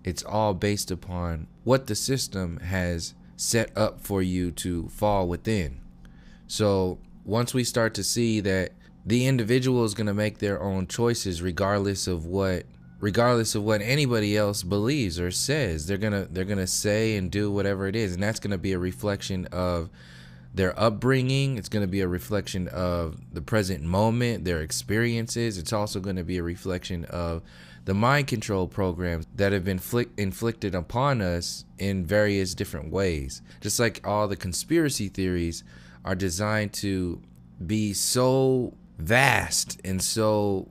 It's all based upon what the system has set up for you to fall within. So once we start to see that the individual is going to make their own choices regardless of what anybody else believes or says, they're going to say and do whatever it is, and that's going to be a reflection of their upbringing. It's going to be a reflection of the present moment, their experiences. It's also going to be a reflection of the mind control programs that have been inflicted upon us in various different ways. Just like all the conspiracy theories are designed to be so vast and so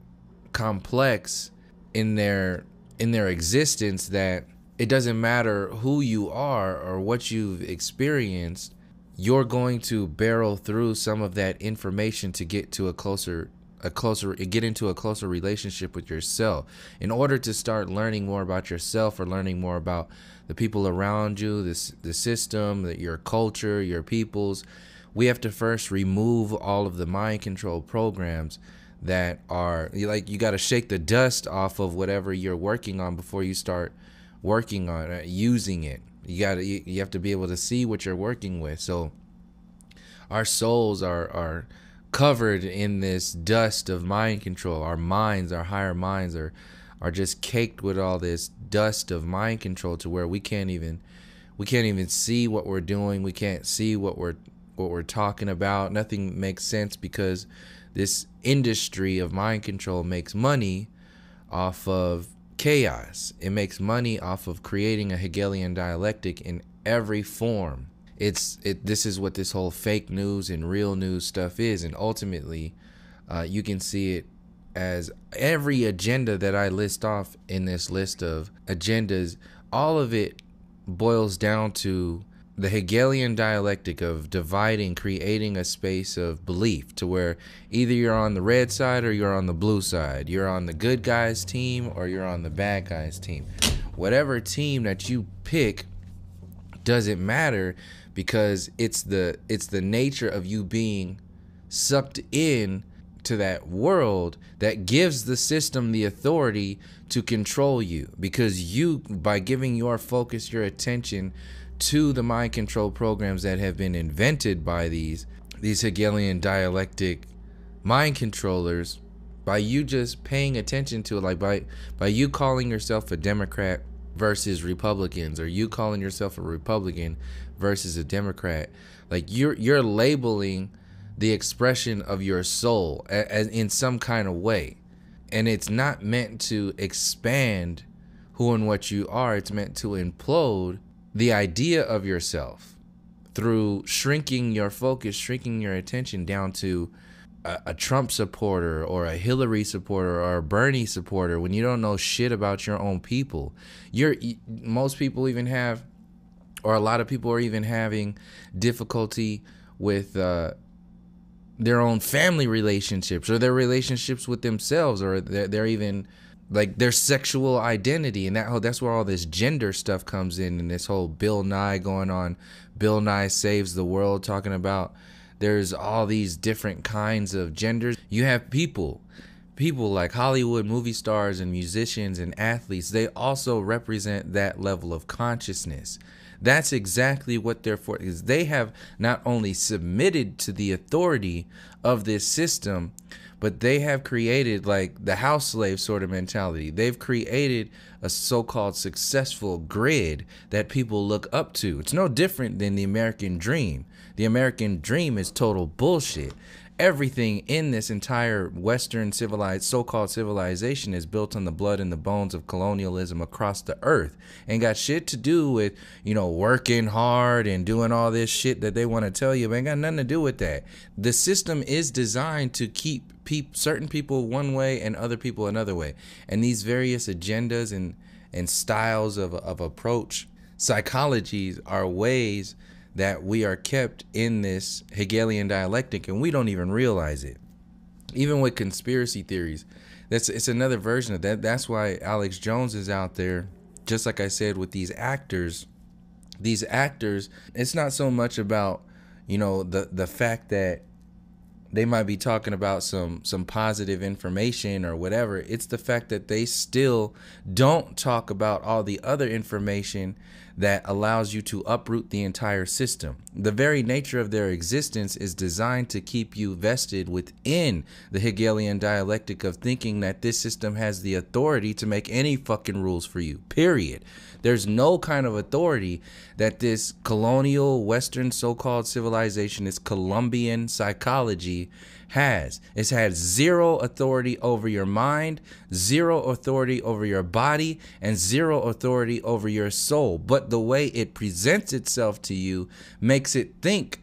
complex in their existence that it doesn't matter who you are or what you've experienced, you're going to barrel through some of that information to get to get into a closer relationship with yourself. In order to start learning more about yourself or learning more about the people around you, the system, your culture, your peoples, we have to first remove all of the mind control programs that are like, you got to shake the dust off of whatever you're working on before you start working on it, using it. You have to be able to see what you're working with. So our souls are covered in this dust of mind control. Our minds, our higher minds are just caked with all this dust of mind control to where we can't even see what we're doing. We can't see what we're talking about. Nothing makes sense because this industry of mind control makes money off of chaos. It makes money off of creating a Hegelian dialectic in every form. This is what this whole fake news and real news stuff is, and ultimately you can see it as every agenda that I list off in this list of agendas. All of it boils down to the Hegelian dialectic of dividing, creating a space of belief to where either you're on the red side or you're on the blue side. You're on the good guys team or you're on the bad guys team. Whatever team that you pick doesn't matter, because it's the nature of you being sucked in to that world that gives the system the authority to control you, because you, by giving your focus, your attention to the mind control programs that have been invented by these Hegelian dialectic mind controllers, by you just paying attention to it, like by you calling yourself a Democrat versus Republicans, or you calling yourself a Republican versus a Democrat, like you're labeling the expression of your soul as in some kind of way, and it's not meant to expand who and what you are. It's meant to implode the idea of yourself through shrinking your focus, shrinking your attention down to a Trump supporter or a Hillary supporter or a Bernie supporter, when you don't know shit about your own people. Most people even have, or a lot of people are even having difficulty with their own family relationships, or their relationships with themselves, or they're even like their sexual identity, and that's where all this gender stuff comes in, and this whole Bill Nye going on, Bill Nye saves the world, talking about there's all these different kinds of genders. You have people like Hollywood movie stars and musicians and athletes. They also represent that level of consciousness. That's exactly what they're for, is they have not only submitted to the authority of this system, but they have created like the house slave sort of mentality. They've created a so-called successful grid that people look up to. It's no different than the American dream. The American dream is total bullshit. Everything in this entire Western civilized, so-called civilization is built on the blood and the bones of colonialism across the earth, and got shit to do with, working hard and doing all this shit that they want to tell you. It ain't got nothing to do with that. The system is designed to keep certain people one way and other people another way. And these various agendas and styles of approach, psychologies, are ways that we are kept in this Hegelian dialectic, and we don't even realize it. Even with conspiracy theories, it's another version of that. That's why Alex Jones is out there, just like I said, with these actors. These actors, it's not so much about, the fact that they might be talking about some positive information or whatever. It's the fact that they still don't talk about all the other information that allows you to uproot the entire system. The very nature of their existence is designed to keep you vested within the Hegelian dialectic of thinking that this system has the authority to make any fucking rules for you, period. There's no kind of authority that this colonial Western so-called civilization, this Columbian psychology has. It's had zero authority over your mind, zero authority over your body, and zero authority over your soul. But the way it presents itself to you makes you think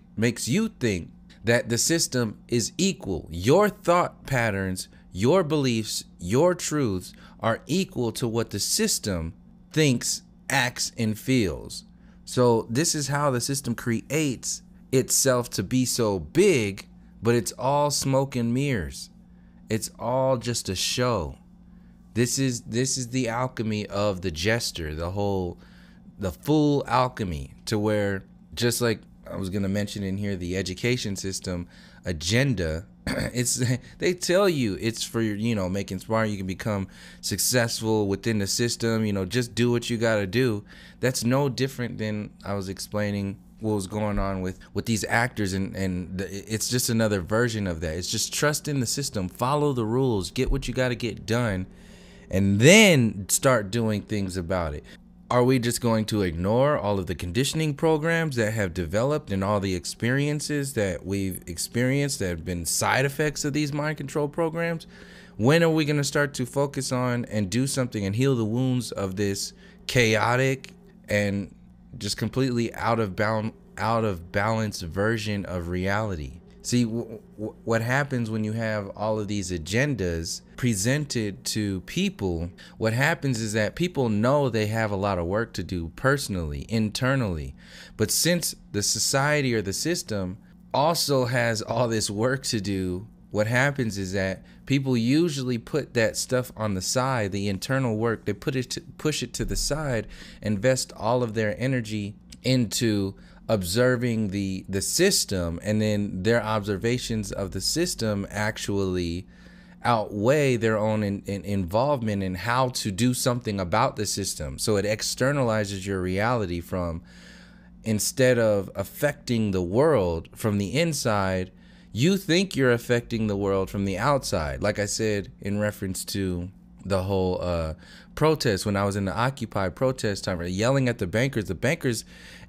that the system is equal. Your thought patterns, your beliefs, your truths are equal to what the system thinks, acts, and feels. So this is how the system creates itself to be so big, but it's all smoke and mirrors. It's all just a show. This is the alchemy of the jester, the full alchemy, to where, just like I was gonna mention in here, the education system agenda, they tell you it's for, making smart, you can become successful within the system, just do what you gotta do. That's no different than I was explaining what was going on with these actors, and it's just another version of that. It's just trust in the system, follow the rules, get what you gotta get done, and then start doing things about it. Are we just going to ignore all of the conditioning programs that have developed and all the experiences that we've experienced that have been side effects of these mind control programs? When are we going to start to focus on and do something and heal the wounds of this chaotic and just completely out of balance version of reality? See, what happens when you have all of these agendas presented to people, what happens is that people know they have a lot of work to do personally, internally. But since the society or the system also has all this work to do, what happens is that people usually put that stuff on the side, the internal work, they push it to the side, invest all of their energy into observing the system, and then their observations of the system actually outweigh their own involvement in how to do something about the system. So it externalizes your reality from, instead of affecting the world from the inside, you think you're affecting the world from the outside. Like I said in reference to the whole protest, when I was in the Occupy protest time, yelling at the bankers,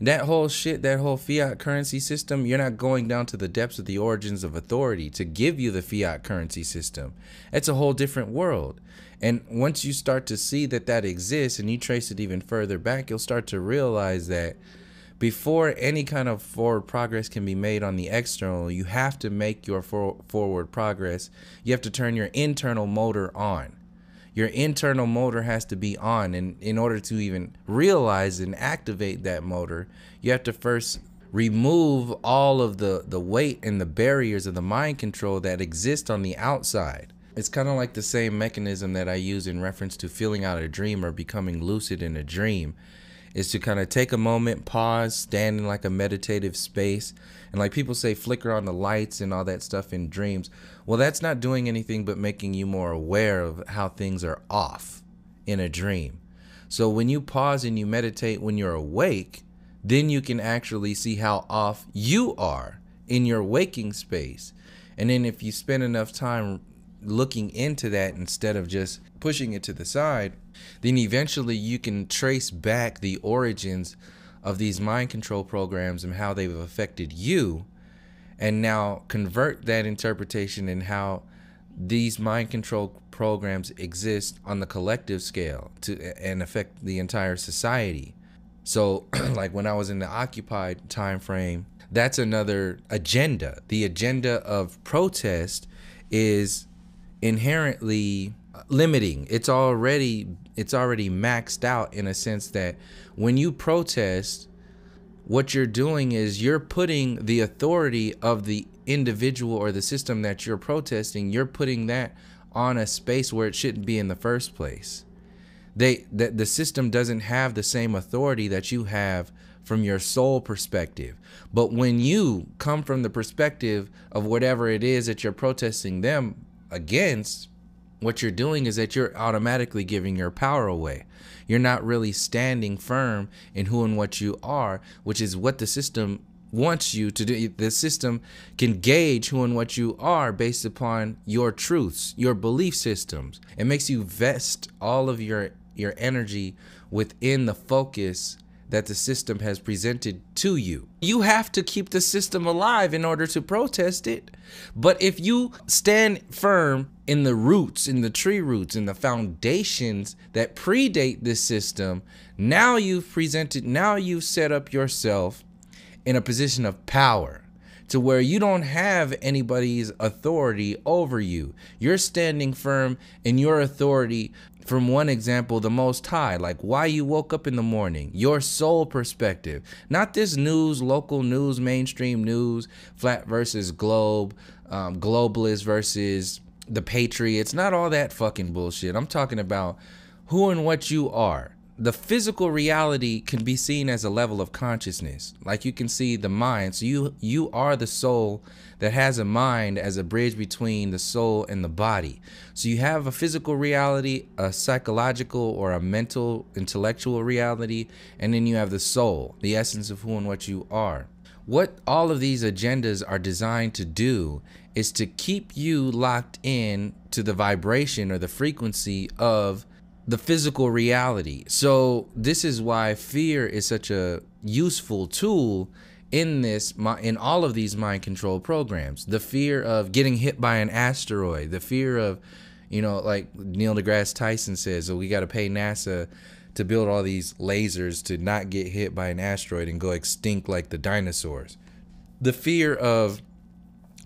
that whole shit, that whole fiat currency system, you're not going down to the depths of the origins of authority to give you the fiat currency system. It's a whole different world. And once you start to see that that exists and you trace it even further back, you'll start to realize that before any kind of forward progress can be made on the external, you have to make your forward progress. You have to turn your internal motor on. Your internal motor has to be on, and in order to even realize and activate that motor, you have to first remove all of the weight and the barriers of the mind control that exist on the outside. It's kind of like the same mechanism that I use in reference to feeling out a dream or becoming lucid in a dream, is to kind of take a moment, pause, stand in like a meditative space, and like people say, flicker on the lights and all that stuff in dreams. Well, that's not doing anything but making you more aware of how things are off in a dream. So when you pause and you meditate when you're awake, then you can actually see how off you are in your waking space. And then if you spend enough time looking into that instead of just pushing it to the side, then eventually you can trace back the origins of these mind control programs and how they've affected you, and now convert that interpretation and how these mind control programs exist on the collective scale and affect the entire society. So like when I was in the occupied time frame, that's another agenda. The agenda of protest is inherently limiting. It's already maxed out in a sense that when you protest, what you're doing is you're putting the authority of the individual or the system that you're protesting, you're putting that on a space where it shouldn't be in the first place. The system doesn't have the same authority that you have from your soul perspective. But when you come from the perspective of whatever it is that you're protesting them against, what you're doing is that you're automatically giving your power away. You're not really standing firm in who and what you are, which is what the system wants you to do. The system can gauge who and what you are based upon your truths, your belief systems. It makes you vest all of your energy within the focus that the system has presented to you. You have to keep the system alive in order to protest it. But if you stand firm in the roots, in the tree roots, in the foundations that predate this system, now you've set up yourself in a position of power to where you don't have anybody's authority over you. You're standing firm in your authority. From one example, the Most High, like why you woke up in the morning, your soul perspective, not this news, local news, mainstream news, flat versus globe, globalist versus the patriots, not all that fucking bullshit. I'm talking about who and what you are. The physical reality can be seen as a level of consciousness. Like you can see the mind. So you are the soul that has a mind as a bridge between the soul and the body. So you have a physical reality, a psychological or a mental, intellectual reality, and then you have the soul, the essence of who and what you are. What all of these agendas are designed to do is to keep you locked in to the vibration or the frequency of the physical reality. So this is why fear is such a useful tool in all of these mind control programs. The fear of getting hit by an asteroid, the fear of, like Neil deGrasse Tyson says, so we got to pay NASA to build all these lasers to not get hit by an asteroid and go extinct like the dinosaurs. The fear of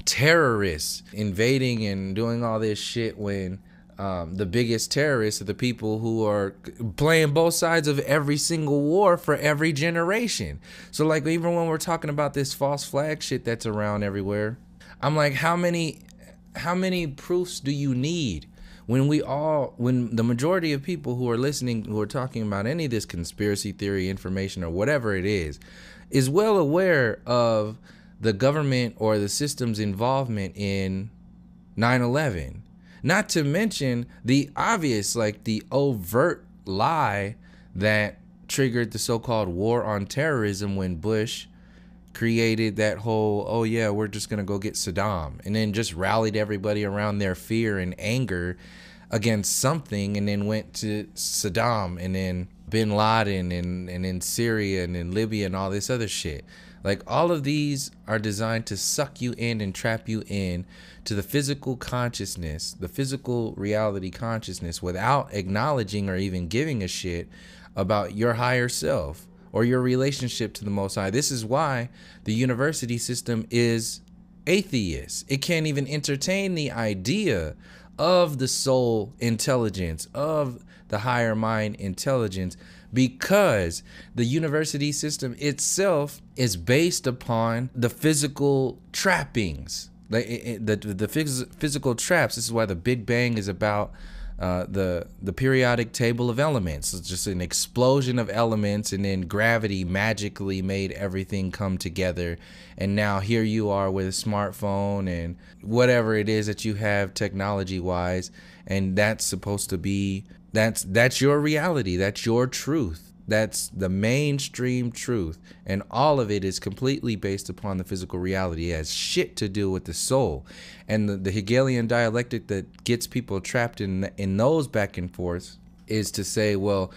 terrorists invading and doing all this shit when the biggest terrorists are the people who are playing both sides of every single war for every generation. So like even when we're talking about this false flag shit that's around everywhere, I'm like, how many proofs do you need? When the majority of people who are listening, who are talking about any of this conspiracy theory information or whatever it is well aware of the government or the system's involvement in 9/11. Not to mention the obvious, like the overt lie that triggered the so-called war on terrorism when Bush created that whole, oh yeah, we're just going to go get Saddam, and then just rallied everybody around their fear and anger against something, and then went to Saddam and then bin Laden and in Syria and in Libya and all this other shit. Like all of these are designed to suck you in and trap you in to the physical consciousness, the physical reality consciousness, without acknowledging or even giving a shit about your higher self or your relationship to the Most High. This is why the university system is atheist. It can't even entertain the idea of the soul intelligence, of the higher mind intelligence, because the university system itself is based upon the physical trappings, like the physical traps. This is why the Big Bang is about the periodic table of elements. It's just an explosion of elements, and then gravity magically made everything come together. And now here you are with a smartphone and whatever it is that you have technology wise, and that's supposed to be, that's your reality, that's your truth. That's the mainstream truth, and all of it is completely based upon the physical reality. It has shit to do with the soul. And the Hegelian dialectic that gets people trapped in those back and forths is to say, well,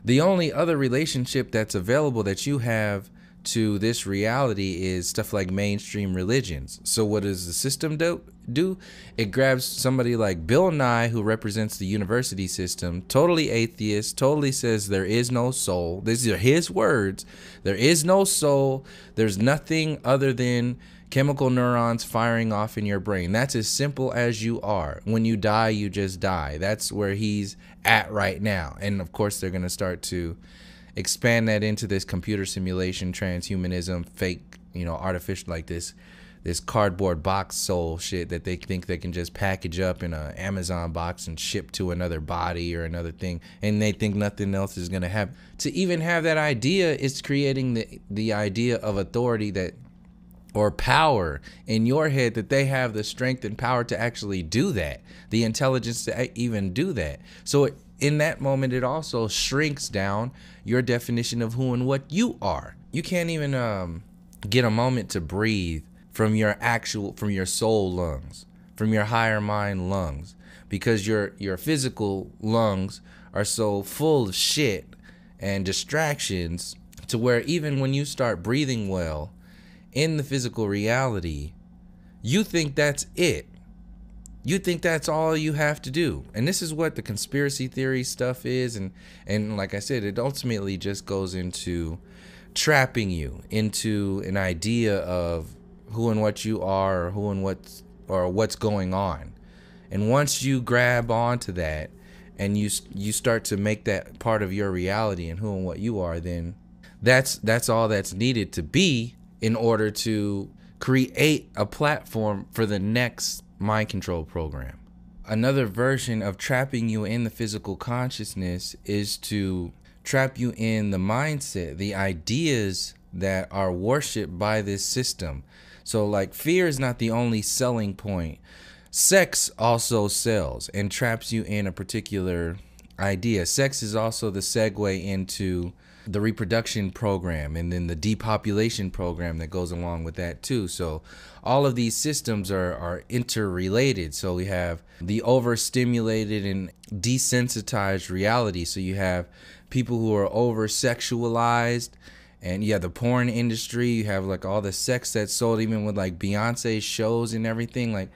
the only other relationship that's available that you have to this reality is stuff like mainstream religions. So what does the system do? It grabs somebody like Bill Nye, who represents the university system, totally atheist, totally says there is no soul. These are his words. There is no soul. There's nothing other than chemical neurons firing off in your brain. That's as simple as you are. When you die, you just die. That's where he's at right now. And of course, they're going to start to expand that into this computer simulation, transhumanism, fake, artificial, like this this cardboard box soul shit that they think they can just package up in a Amazon box and ship to another body or another thing, and they think nothing else is gonna happen. To even have that idea is creating the idea of authority that, or power in your head, that they have the strength and power to actually do that, the intelligence to even do that. So in that moment, it also shrinks down your definition of who and what you are. You can't even get a moment to breathe from your soul lungs, from your higher mind lungs, because your physical lungs are so full of shit and distractions, to where even when you start breathing well in the physical reality, you think that's it. You think that's all you have to do. And this is what the conspiracy theory stuff is. And like I said, it ultimately just goes into trapping you into an idea of who and what you are, or who and what's going on. And once you grab onto that and you start to make that part of your reality and who and what you are, then that's all that's needed to be in order to create a platform for the next mind control program. Another version of trapping you in the physical consciousness is to trap you in the mindset, the ideas that are worshipped by this system. So like, fear is not the only selling point. Sex also sells and traps you in a particular idea. Sex is also the segue into the reproduction program, and then the depopulation program that goes along with that too. So all of these systems are interrelated. So we have the overstimulated and desensitized reality. So you have people who are over sexualized, and you have the porn industry. You have like all the sex that's sold, even with like Beyonce's shows and everything. Like,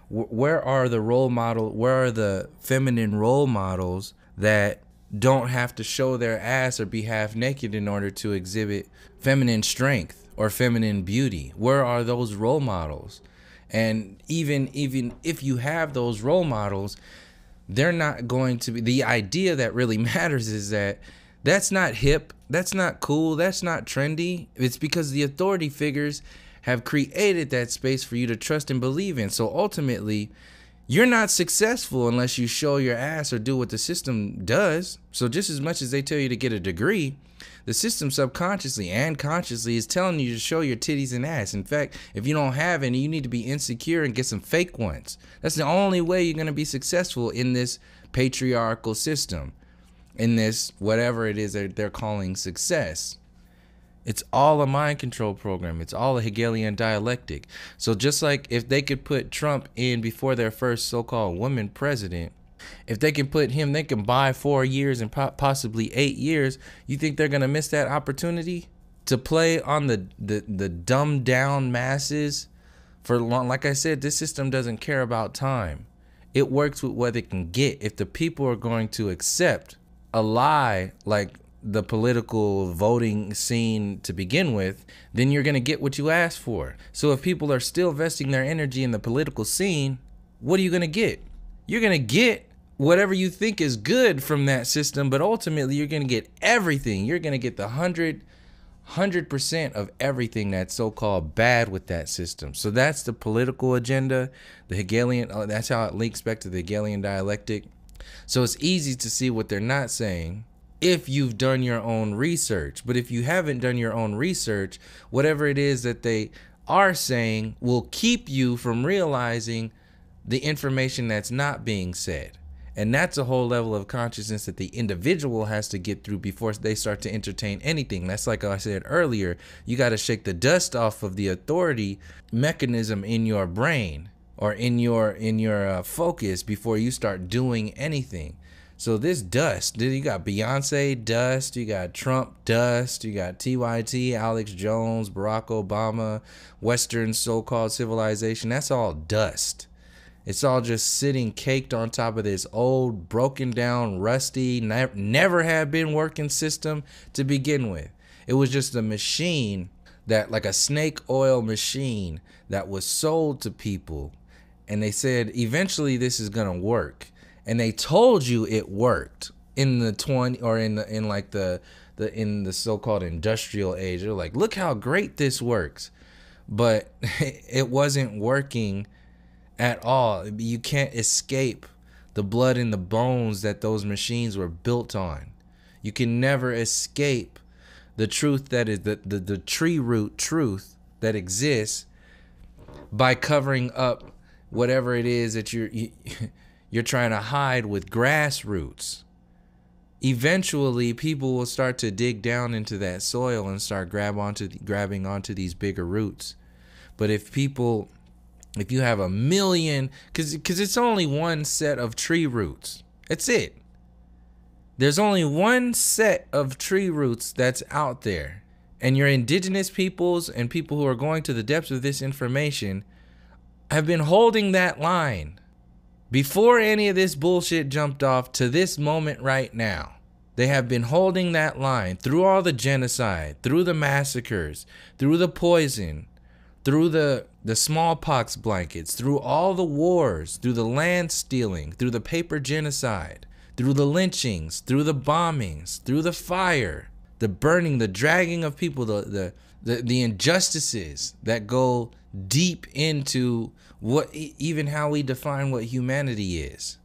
where are the feminine role models that don't have to show their ass or be half naked in order to exhibit feminine strength or feminine beauty? Where are those role models? And even if you have those role models, they're not going to be. The idea that really matters is that that's not hip, that's not cool, that's not trendy. It's because the authority figures have created that space for you to trust and believe in. So ultimately, you're not successful unless you show your ass or do what the system does. So just as much as they tell you to get a degree, the system subconsciously and consciously is telling you to show your titties and ass. In fact, if you don't have any, you need to be insecure and get some fake ones. That's the only way you're going to be successful in this patriarchal system, in this whatever it is that they're calling success. It's all a mind control program. It's all a Hegelian dialectic. So just like if they could put Trump in before their first so-called woman president, if they can put him, they can buy 4 years and possibly 8 years. You think they're going to miss that opportunity to play on the dumbed down masses for long? Like I said, this system doesn't care about time. It works with what it can get. If the people are going to accept a lie like the political voting scene to begin with, then you're going to get what you asked for. So if people are still vesting their energy in the political scene, what are you going to get? You're going to get whatever you think is good from that system, but ultimately you're going to get everything. You're going to get the 100% of everything that's so-called bad with that system. So that's the political agenda, the Hegelian, that's how it links back to the Hegelian dialectic. So it's easy to see what they're not saying if you've done your own research. But if you haven't done your own research, whatever it is that they are saying will keep you from realizing the information that's not being said. And that's a whole level of consciousness that the individual has to get through before they start to entertain anything. That's like I said earlier, you got to shake the dust off of the authority mechanism in your brain or in your focus before you start doing anything. So this dust, you got Beyonce dust, you got Trump dust, you got TYT, Alex Jones, Barack Obama, Western so-called civilization. That's all dust. It's all just sitting caked on top of this old, broken down, rusty, never had been working system to begin with. It was just a machine that, like a snake oil machine that was sold to people. And they said, eventually this is going to work. And they told you it worked in the in the so-called industrial age. They're like, look how great this works. but it wasn't working at all. You can't escape the blood and the bones that those machines were built on. You can never escape the truth that is the tree root truth that exists by covering up whatever it is that you're trying to hide with grassroots. Eventually, people will start to dig down into that soil and start grabbing onto these bigger roots. But if you have a million, because it's only one set of tree roots. That's it. There's only one set of tree roots that's out there. And your indigenous peoples and people who are going to the depths of this information have been holding that line before any of this bullshit jumped off to this moment right now. They have been holding that line through all the genocide, through the massacres, through the poison, through the smallpox blankets, through all the wars, through the land stealing, through the paper genocide, through the lynchings, through the bombings, through the fire, the burning, the dragging of people, the injustices that go deep into what even how we define what humanity is,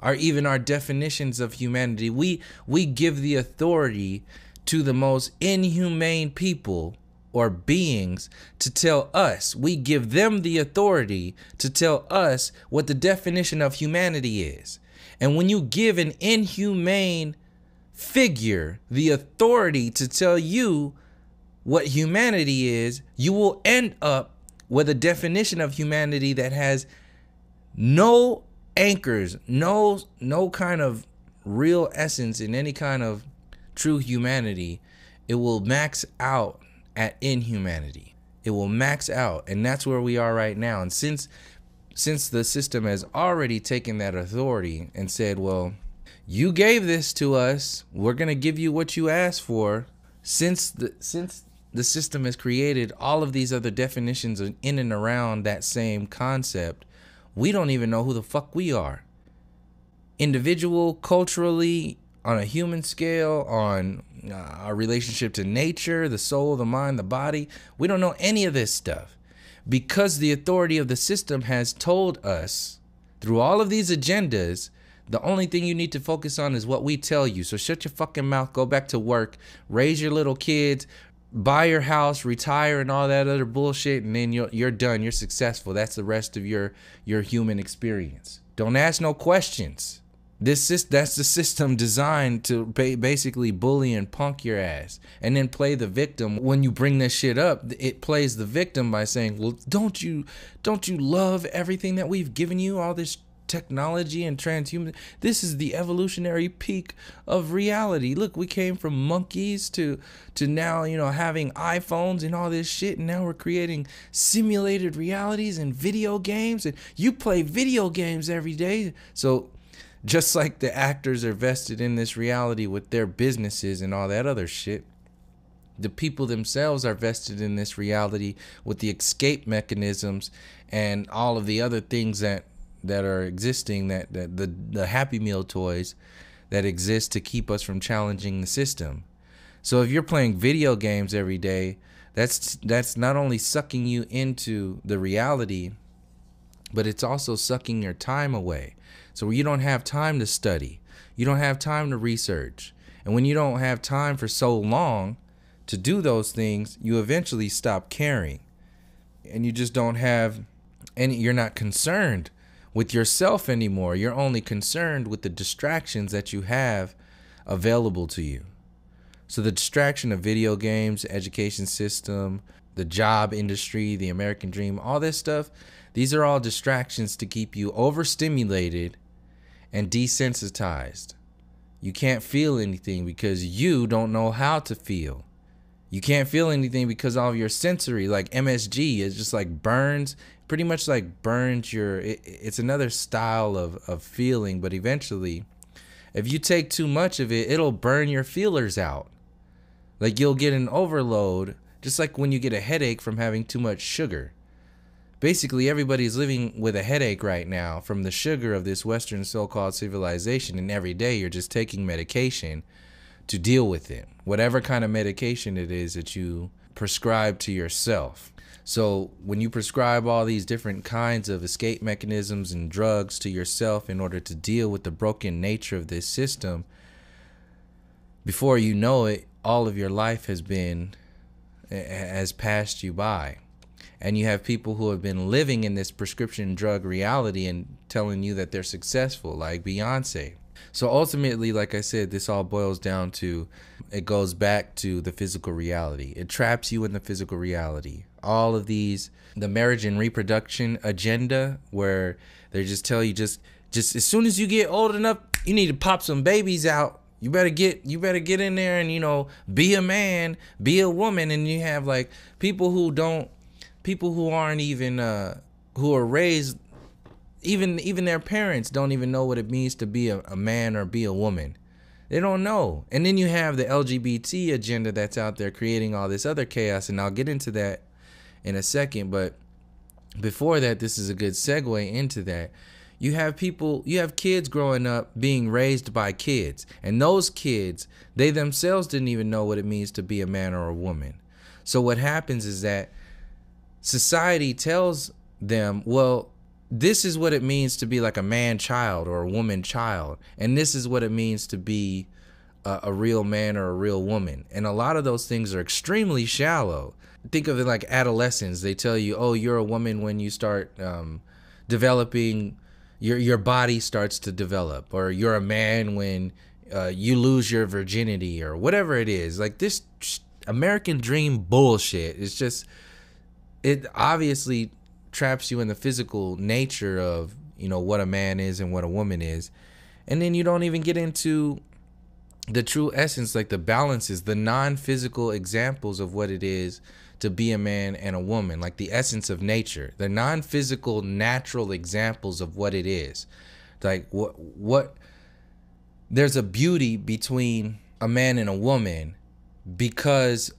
or even our definitions of humanity. We give the authority to the most inhumane people or beings to tell us. We give them the authority to tell us what the definition of humanity is. And when you give an inhumane figure the authority to tell you what humanity is, you will end up with a definition of humanity that has no anchors, no kind of real essence in any kind of true humanity. It will max out at inhumanity. It will max out, and that's where we are right now. And since the system has already taken that authority and said, well, you gave this to us, we're going to give you what you asked for. Since the system has created all of these other definitions in and around that same concept, we don't even know who the fuck we are. Individual, culturally, on a human scale, on our relationship to nature, the soul, the mind, the body. We don't know any of this stuff because the authority of the system has told us through all of these agendas, the only thing you need to focus on is what we tell you. So shut your fucking mouth, go back to work, raise your little kids, buy your house, retire, and all that other bullshit, and then you're done. You're successful. That's the rest of your human experience. Don't ask no questions. That's the system designed to basically bully and punk your ass and then play the victim. When you bring this shit up, it plays the victim by saying, well, don't you love everything that we've given you, all this technology and transhuman? This is the evolutionary peak of reality. Look, we came from monkeys to now, having iPhones and all this shit, and now we're creating simulated realities and video games, and you play video games every day. So just like the actors are vested in this reality with their businesses and all that other shit, the people themselves are vested in this reality with the escape mechanisms and all of the other things that are existing, that the Happy Meal toys that exist to keep us from challenging the system. So if you're playing video games every day, that's not only sucking you into the reality, but it's also sucking your time away. So you don't have time to study. You don't have time to research. And when you don't have time for so long to do those things, you eventually stop caring. And you just don't have any, you're not concerned with yourself anymore. You're only concerned with the distractions that you have available to you. So the distraction of video games, education system, the job industry, the American dream, all this stuff, these are all distractions to keep you overstimulated and desensitized. You can't feel anything because you don't know how to feel. You can't feel anything because all of your sensory, like MSG, is just like burns, pretty much like burns your, it's another style of feeling, but eventually, if you take too much of it, it'll burn your feelers out. Like you'll get an overload, just like when you get a headache from having too much sugar. Basically, everybody's living with a headache right now from the sugar of this Western so-called civilization, and every day you're just taking medication to deal with it. Whatever kind of medication it is that you prescribed to yourself. So when you prescribe all these different kinds of escape mechanisms and drugs to yourself in order to deal with the broken nature of this system, before you know it, all of your life has passed you by. And you have people who have been living in this prescription drug reality and telling you that they're successful, like Beyonce. So ultimately, like I said, this all boils down to, it goes back to the physical reality. It traps you in the physical reality. All of these, the marriage and reproduction agenda, where they just tell you just as soon as you get old enough, you need to pop some babies out. You better get in there and, you know, be a man, be a woman. And you have like people who aren't even who are raised, even their parents don't even know what it means to be a man or be a woman. They don't know. And then you have the LGBT agenda that's out there creating all this other chaos, and I'll get into that in a second. But before that, this is a good segue into that. You have kids growing up being raised by kids, and those kids, they themselves didn't even know what it means to be a man or a woman. So what happens is that society tells them, well, this is what it means to be like a man child or a woman child, and this is what it means to be a real man or a real woman. And a lot of those things are extremely shallow. Think of it like adolescence. They tell you, oh, you're a woman when you start developing, your body starts to develop, or you're a man when you lose your virginity, or whatever it is. Like this American dream bullshit. It's just, it obviously traps you in the physical nature of, you know, what a man is and what a woman is. And then you don't even get into the true essence, like the balances, the non-physical examples of what it is to be a man and a woman, like the essence of nature, the non-physical natural examples of what it is. Like what there's a beauty between a man and a woman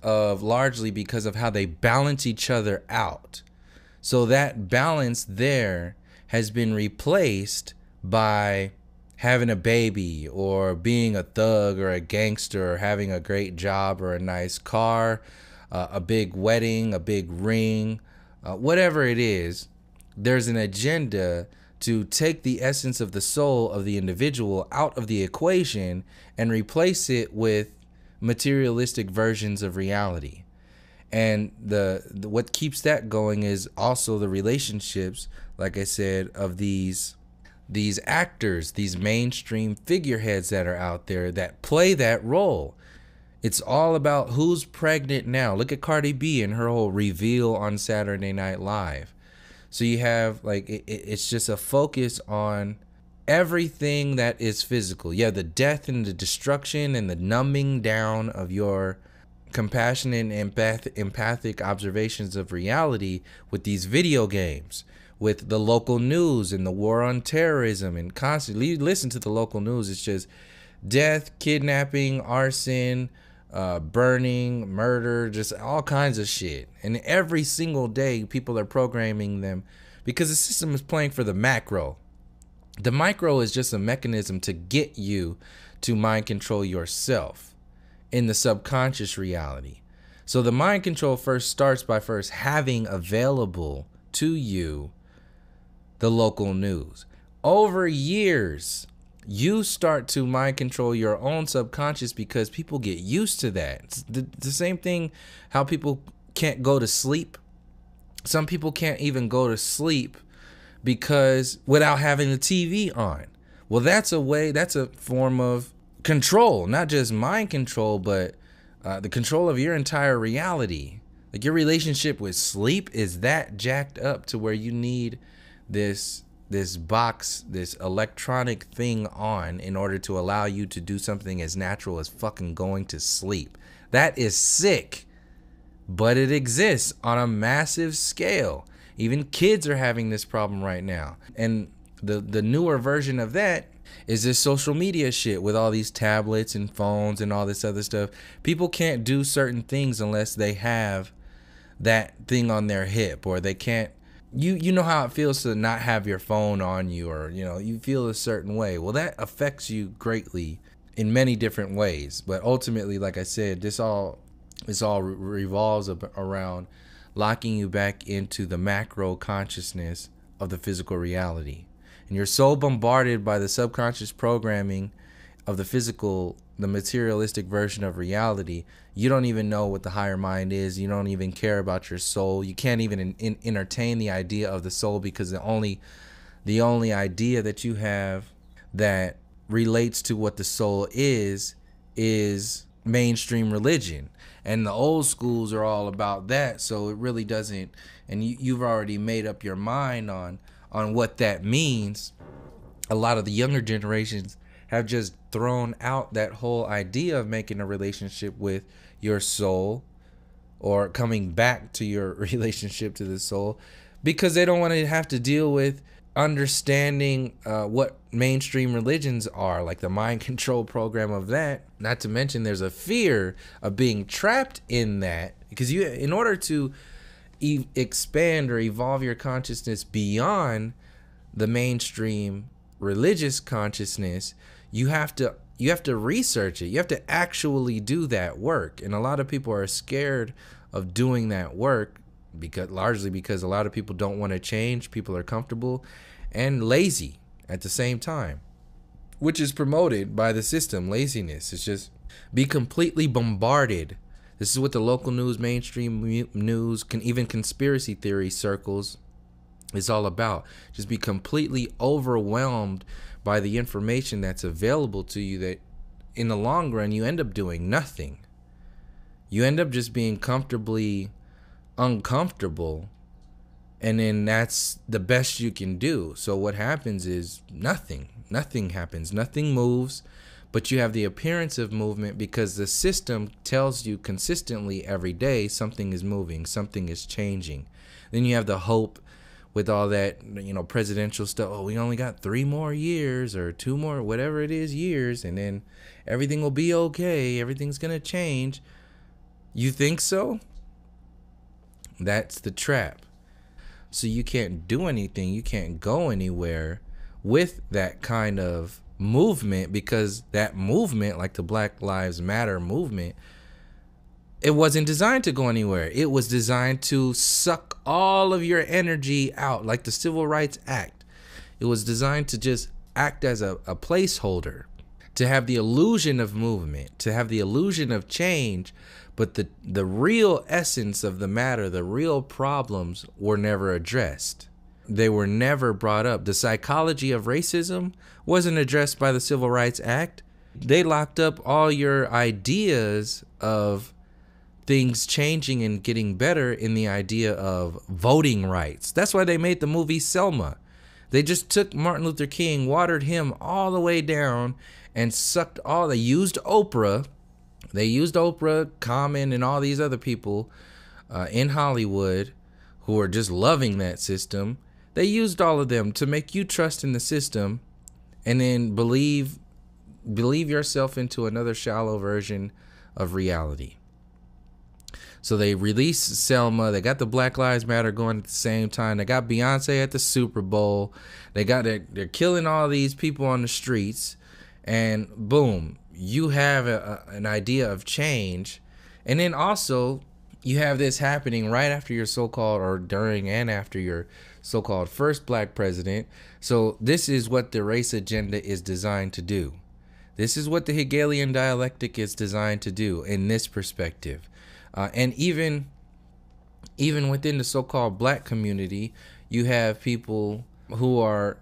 largely because of how they balance each other out. So that balance there has been replaced by having a baby, or being a thug or a gangster, or having a great job or a nice car, a big wedding, a big ring, whatever it is. There's an agenda to take the essence of the soul of the individual out of the equation and replace it with materialistic versions of reality. And the what keeps that going is also the relationships, like I said, of these actors, these mainstream figureheads that are out there that play that role. It's all about who's pregnant now. Look at Cardi B and her whole reveal on Saturday Night Live. So you have like it's just a focus on everything that is physical. Yeah, the death and the destruction and the numbing down of your compassionate and empathic observations of reality with these video games, with the local news and the war on terrorism, and constantly listen to the local news. It's just death, kidnapping, arson, burning, murder, just all kinds of shit. And every single day people are programming them because the system is playing for the macro. The micro is just a mechanism to get you to mind control yourself in the subconscious reality. So the mind control first starts by first having available to you the local news. Over years, you start to mind control your own subconscious because people get used to that. It's the same thing how people can't go to sleep. Some people can't even go to sleep because without having the TV on. Well, that's a form of control, not just mind control, but the control of your entire reality. Like your relationship with sleep is that jacked up to where you need this box, this electronic thing on in order to allow you to do something as natural as fucking going to sleep. That is sick, but it exists on a massive scale. Even kids are having this problem right now. And the newer version of that is this social media shit with all these tablets and phones and all this other stuff. People can't do certain things unless they have that thing on their hip, or they can't. You know how it feels to not have your phone on you, or you feel a certain way. Well, that affects you greatly in many different ways. But ultimately, like I said, this all This all revolves around locking you back into the macro consciousness of the physical reality. And you're so bombarded by the subconscious programming of the materialistic version of reality, you don't even know what the higher mind is. You don't even care about your soul. You can't even entertain the idea of the soul, because the only idea that you have that relates to what the soul is mainstream religion. And the old schools are all about that, so it really doesn't, and you've already made up your mind on what that means. A lot of the younger generations have just thrown out that whole idea of making a relationship with your soul, or coming back to your relationship to the soul, because they don't want to have to deal with understanding what mainstream religions are, like the mind control program of that. Not to mention there's a fear of being trapped in that, because in order to expand or evolve your consciousness beyond the mainstream religious consciousness, you have to research it. You have to actually do that work. And a lot of people are scared of doing that work, largely because a lot of people don't want to change. People are comfortable and lazy at the same time, which is promoted by the system. Laziness is just be completely bombarded. This is what the local news, mainstream news, even conspiracy theory circles is all about. Just be completely overwhelmed by the information that's available to you, that in the long run you end up doing nothing. You end up just being comfortably uncomfortable, and then that's the best you can do. So what happens is nothing happens, nothing moves, but you have the appearance of movement because the system tells you consistently every day something is moving, something is changing. Then you have the hope with all that, presidential stuff. Oh, we only got 3 more years or 2 more, whatever it is, years, and then everything will be okay. Everything's gonna change. You think so? That's the trap. So you can't do anything. You can't go anywhere with that kind of movement, because that movement, like the Black Lives Matter movement, it wasn't designed to go anywhere. It was designed to suck all of your energy out, like the Civil Rights Act. It was designed to just act as a placeholder, to have the illusion of movement, to have the illusion of change, but the real essence of the matter, the real problems were never addressed. They were never brought up. The psychology of racism wasn't addressed by the Civil Rights Act. They locked up all your ideas of things changing and getting better in the idea of voting rights. That's why they made the movie Selma. They just took Martin Luther King, watered him all the way down, and they used Oprah. They used Oprah, Common, and all these other people in Hollywood who are just loving that system. They used all of them to make you trust in the system, and then believe yourself into another shallow version of reality. So they released Selma. They got the Black Lives Matter going at the same time. They got Beyonce at the Super Bowl. They're killing all these people on the streets, and boom, you have an idea of change. And then also you have this happening right after your so-called, or during and after your so-called first black president. So this is what the race agenda is designed to do. This is what the Hegelian dialectic is designed to do in this perspective. And even within the so-called black community, you have people who are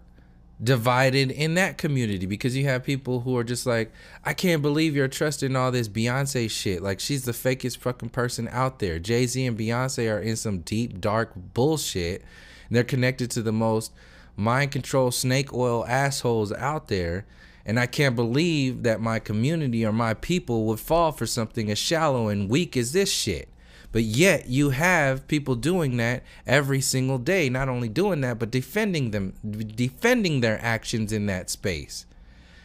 divided in that community, because you have people who are just like, I can't believe you're trusting all this Beyonce shit. Like, she's the fakest fucking person out there. Jay-Z and Beyonce are in some deep, dark bullshit. And they're connected to the most mind control snake oil assholes out there. And I can't believe that my community or my people would fall for something as shallow and weak as this shit. But yet you have people doing that every single day. Not only doing that, but defending their actions in that space.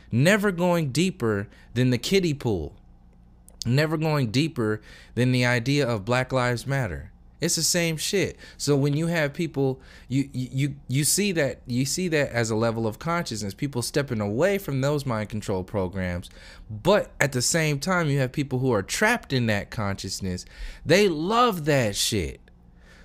Never going deeper than the kiddie pool. Never going deeper than the idea of Black Lives Matter. It's the same shit. So when you have people, you see that as a level of consciousness, people stepping away from those mind control programs, but at the same time you have people who are trapped in that consciousness. They love that shit.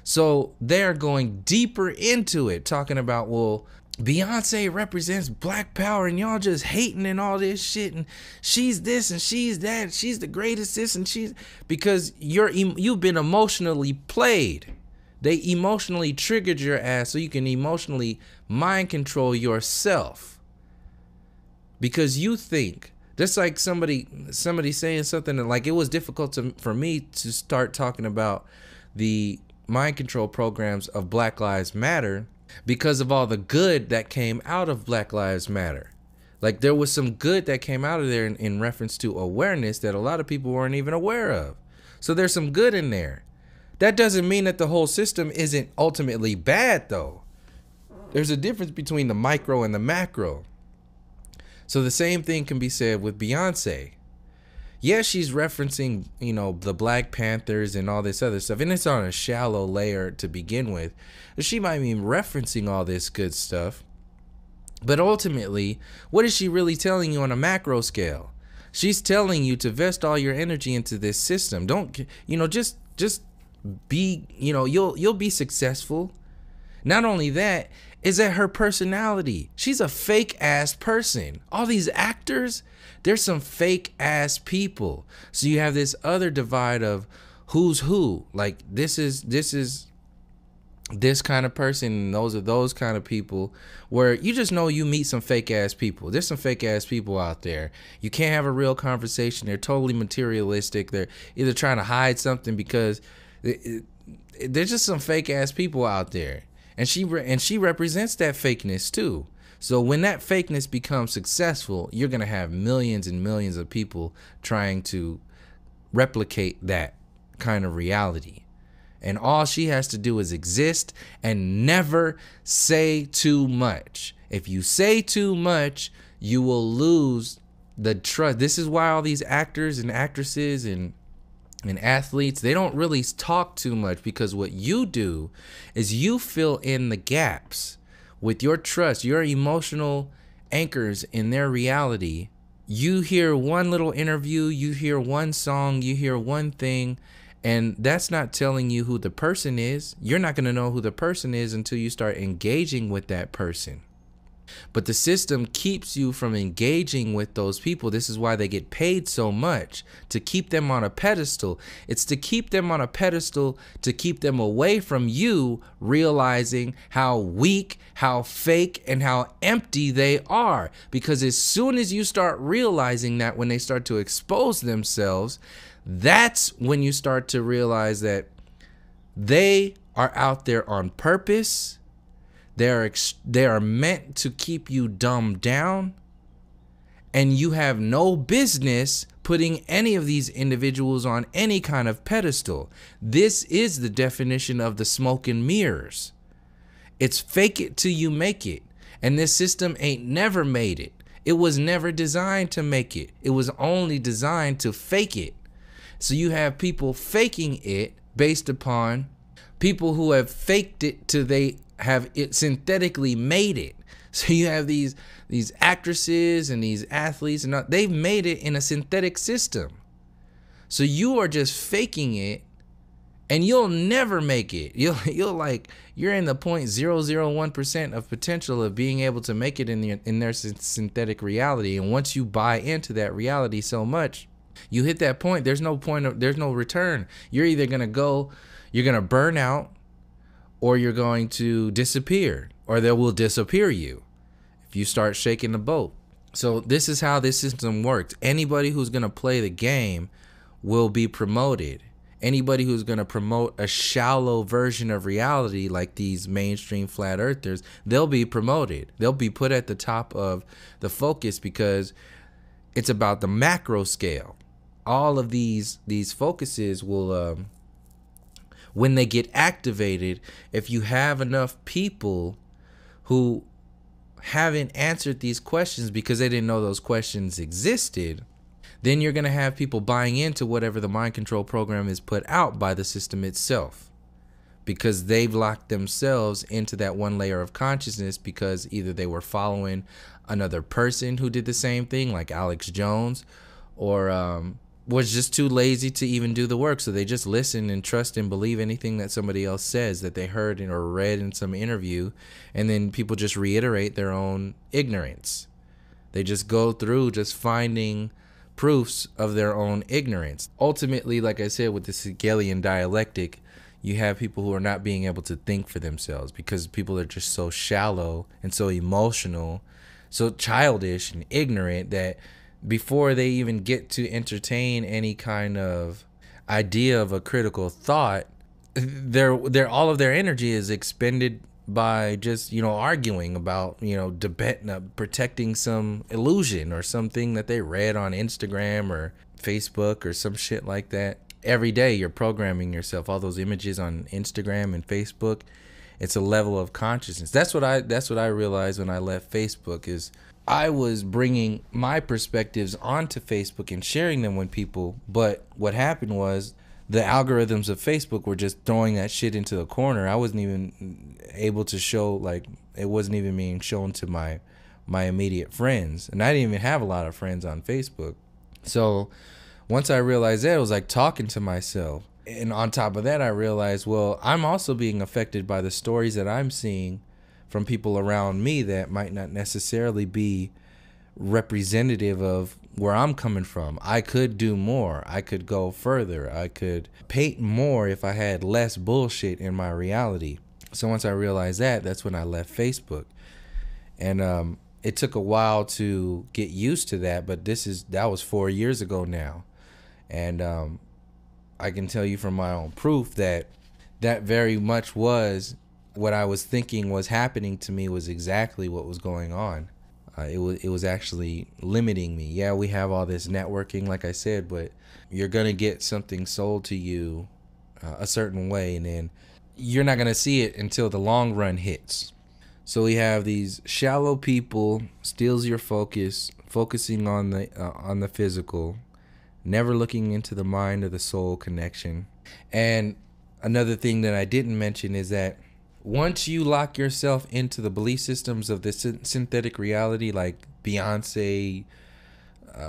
So they're going deeper into it, talking about, well, Beyonce represents black power and y'all just hating and all this shit, and she's this and she's that, she's the greatest this and she's, because you've been emotionally played. They emotionally triggered your ass so you can emotionally mind control yourself. Because you think, just like somebody saying something that, like, it was difficult for me to start talking about the mind control programs of Black Lives Matter, because of all the good that came out of Black Lives Matter. Like, there was some good that came out of there in reference to awareness that a lot of people weren't even aware of. So there's some good in there. That doesn't mean that the whole system isn't ultimately bad, though. There's a difference between the micro and the macro. So the same thing can be said with Beyonce. Yeah, she's referencing, the Black Panthers and all this other stuff, and it's on a shallow layer to begin with. She might be referencing all this good stuff, but ultimately, what is she really telling you on a macro scale? She's telling you to vest all your energy into this system. Don't, just be, you'll be successful. Not only that, is that her personality. She's a fake ass person. All these actors, there's some fake ass people. So you have this other divide of who's who. Like, this is this kind of person, and those are those kind of people, where you just know you meet some fake ass people. There's some fake ass people out there. You can't have a real conversation. They're totally materialistic. They're either trying to hide something, because there's just some fake ass people out there. And she represents that fakeness too. So when that fakeness becomes successful, you're going to have millions and millions of people trying to replicate that kind of reality. And all she has to do is exist and never say too much. If you say too much, you will lose the trust. This is why all these actors and actresses and athletes, they don't really talk too much, because what you do is you fill in the gaps with your trust, your emotional anchors in their reality. You hear one little interview, you hear one song, you hear one thing, and that's not telling you who the person is. You're not going to know who the person is until you start engaging with that person. But the system keeps you from engaging with those people. This is why they get paid so much, to keep them on a pedestal. It's to keep them on a pedestal, to keep them away from you realizing how weak, how fake, and how empty they are. Because as soon as you start realizing that, when they start to expose themselves, that's when you start to realize that they are out there on purpose. They are meant to keep you dumbed down, and you have no business putting any of these individuals on any kind of pedestal. This is the definition of the smoke and mirrors. It's fake it till you make it. And this system ain't never made it. It was never designed to make it. It was only designed to fake it. So you have people faking it based upon people who have faked it till they have it synthetically made it. So you have these actresses and these athletes, and they've made it in a synthetic system. So you are just faking it, and you'll never make it. You're in the 0.001% of potential of being able to make it in their synthetic reality. And once you buy into that reality so much, you hit that point. There's no return. You're either you're gonna burn out, or you're going to disappear, or they will disappear you if you start shaking the boat. So this is how this system works. Anybody who's going to play the game will be promoted. Anybody who's going to promote a shallow version of reality, like these mainstream flat earthers, they'll be promoted. They'll be put at the top of the focus, because it's about the macro scale. All of these focuses will when they get activated, if you have enough people who haven't answered these questions because they didn't know those questions existed, then you're going to have people buying into whatever the mind control program is put out by the system itself. because they've locked themselves into that one layer of consciousness because either they were following another person who did the same thing, like Alex Jones, or was just too lazy to even do the work. So they just listen and trust and believe anything that somebody else says that they heard or read in some interview. And then people just reiterate their own ignorance. They just go through just finding proofs of their own ignorance. Ultimately, like I said, with this Hegelian dialectic, you have people who are not being able to think for themselves because people are just so shallow and so emotional, so childish and ignorant that before they even get to entertain any kind of idea of a critical thought, their all of their energy is expended by just, arguing about, debate, protecting some illusion or something that they read on Instagram or Facebook or some shit like that. Every day you're programming yourself, all those images on Instagram and Facebook. It's a level of consciousness. That's what I realized when I left Facebook, is I was bringing my perspectives onto Facebook and sharing them with people. But what happened was the algorithms of Facebook were just throwing that shit into the corner. I wasn't even able to show, like, it wasn't even being shown to my immediate friends. And I didn't even have a lot of friends on Facebook. So once I realized that, it was like talking to myself. And on top of that, I realized, well, I'm also being affected by the stories that I'm seeing from people around me that might not necessarily be representative of where I'm coming from. I could do more. I could go further. I could paint more if I had less bullshit in my reality. So once I realized that, that's when I left Facebook. And it took a while to get used to that, but that was 4 years ago now. And I can tell you from my own proof that very much was what I was thinking was happening to me, was exactly what was going on. It was actually limiting me. Yeah, we have all this networking, like I said, but you're going to get something sold to you a certain way, and then you're not going to see it until the long run hits. So we have these shallow people, steals your focus, focusing on the physical, never looking into the mind or the soul connection. And another thing that I didn't mention is that once you lock yourself into the belief systems of this synthetic reality, like Beyonce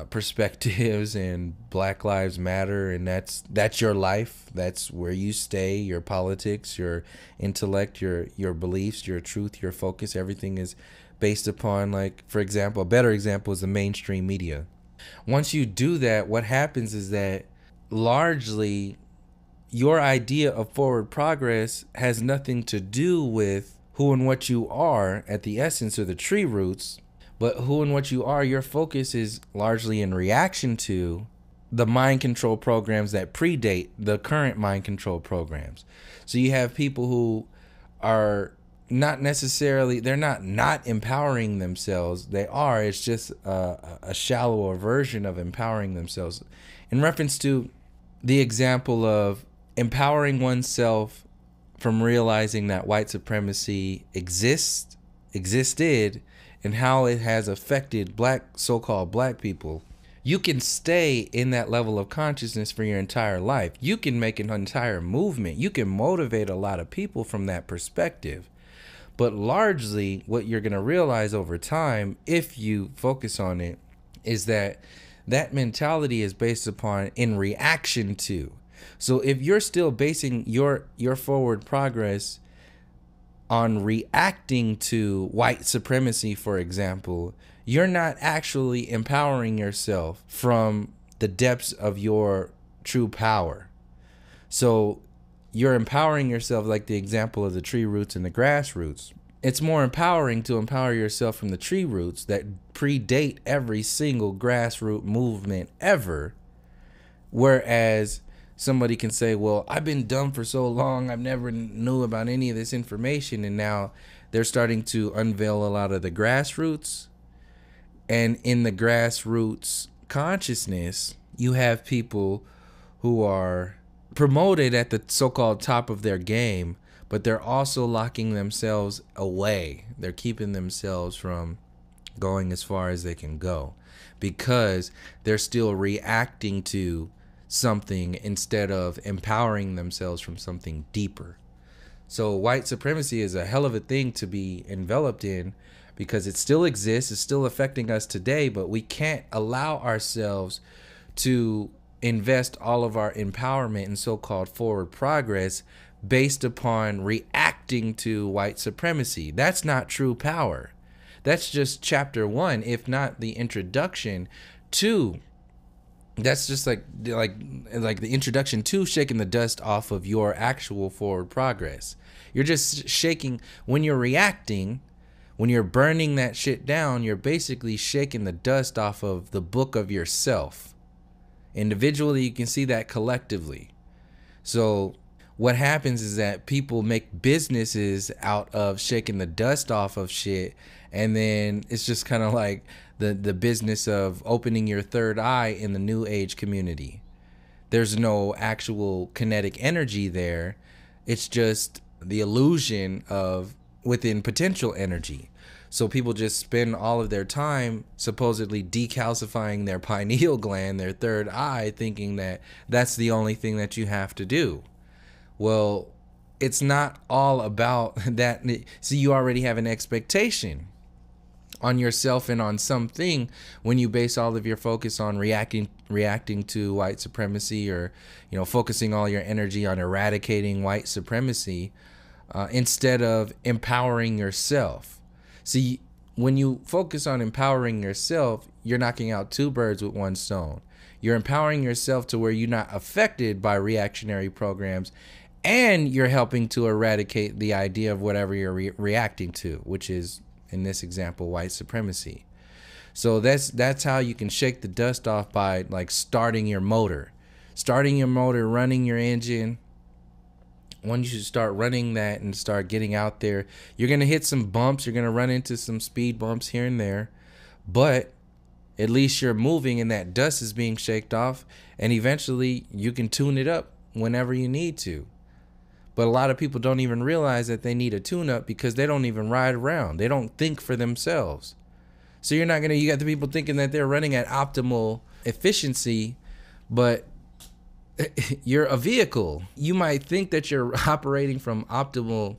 perspectives and Black Lives Matter, and that's your life, that's where you stay, your politics, your intellect, your beliefs, your truth, your focus, everything is based upon, like, for example, a better example is the mainstream media. Once you do that, what happens is that largely your idea of forward progress has nothing to do with who and what you are at the essence or the tree roots, but who and what you are, your focus is largely in reaction to the mind control programs that predate the current mind control programs. So you have people who are not necessarily, they're not empowering themselves. They are. It's just a shallower version of empowering themselves. In reference to the example of empowering oneself from realizing that white supremacy existed and how it has affected so-called black people, you can stay in that level of consciousness for your entire life. You can make an entire movement. You can motivate a lot of people from that perspective. But largely what you're going to realize over time, if you focus on it, is that mentality is based upon in reaction to. So if you're still basing your forward progress on reacting to white supremacy, for example, you're not actually empowering yourself from the depths of your true power. So you're empowering yourself, like the example of the tree roots and the grassroots. It's more empowering to empower yourself from the tree roots that predate every single grassroots movement ever. Whereas somebody can say, well, I've been dumb for so long, I've never knew about any of this information, and now they're starting to unveil a lot of the grassroots. And in the grassroots consciousness, you have people who are promoted at the so-called top of their game, but they're also locking themselves away. They're keeping themselves from going as far as they can go because they're still reacting to something instead of empowering themselves from something deeper. So white supremacy is a hell of a thing to be enveloped in, because it still exists, it's still affecting us today, but we can't allow ourselves to invest all of our empowerment in so-called forward progress based upon reacting to white supremacy. That's not true power. That's just chapter 1, if not the introduction to. That's just like the introduction to shaking the dust off of your actual forward progress. You're just shaking when you're reacting. When you're burning that shit down, you're basically shaking the dust off of the book of yourself. Individually, you can see that collectively. So what happens is that people make businesses out of shaking the dust off of shit, and then it's just kind of like the business of opening your third eye in the new age community. There's no actual kinetic energy there. It's just the illusion of within potential energy. So people just spend all of their time supposedly decalcifying their pineal gland, their third eye, thinking that that's the only thing that you have to do. Well, it's not all about that. See, you already have an expectation on yourself and on something when you base all of your focus on reacting to white supremacy, or focusing all your energy on eradicating white supremacy, instead of empowering yourself. See, when you focus on empowering yourself, you're knocking out 2 birds with 1 stone. You're empowering yourself to where you're not affected by reactionary programs, and you're helping to eradicate the idea of whatever you're reacting to, which is, in this example, white supremacy. So that's how you can shake the dust off, by like starting your motor, running your engine. Once you start running that and start getting out there, you're going to hit some bumps. You're going to run into some speed bumps here and there, but at least you're moving and that dust is being shaked off, and eventually you can tune it up whenever you need to. But a lot of people don't even realize that they need a tune-up, because they don't even ride around. They don't think for themselves. So you got the people thinking that they're running at optimal efficiency, but you're a vehicle. You might think that you're operating from optimal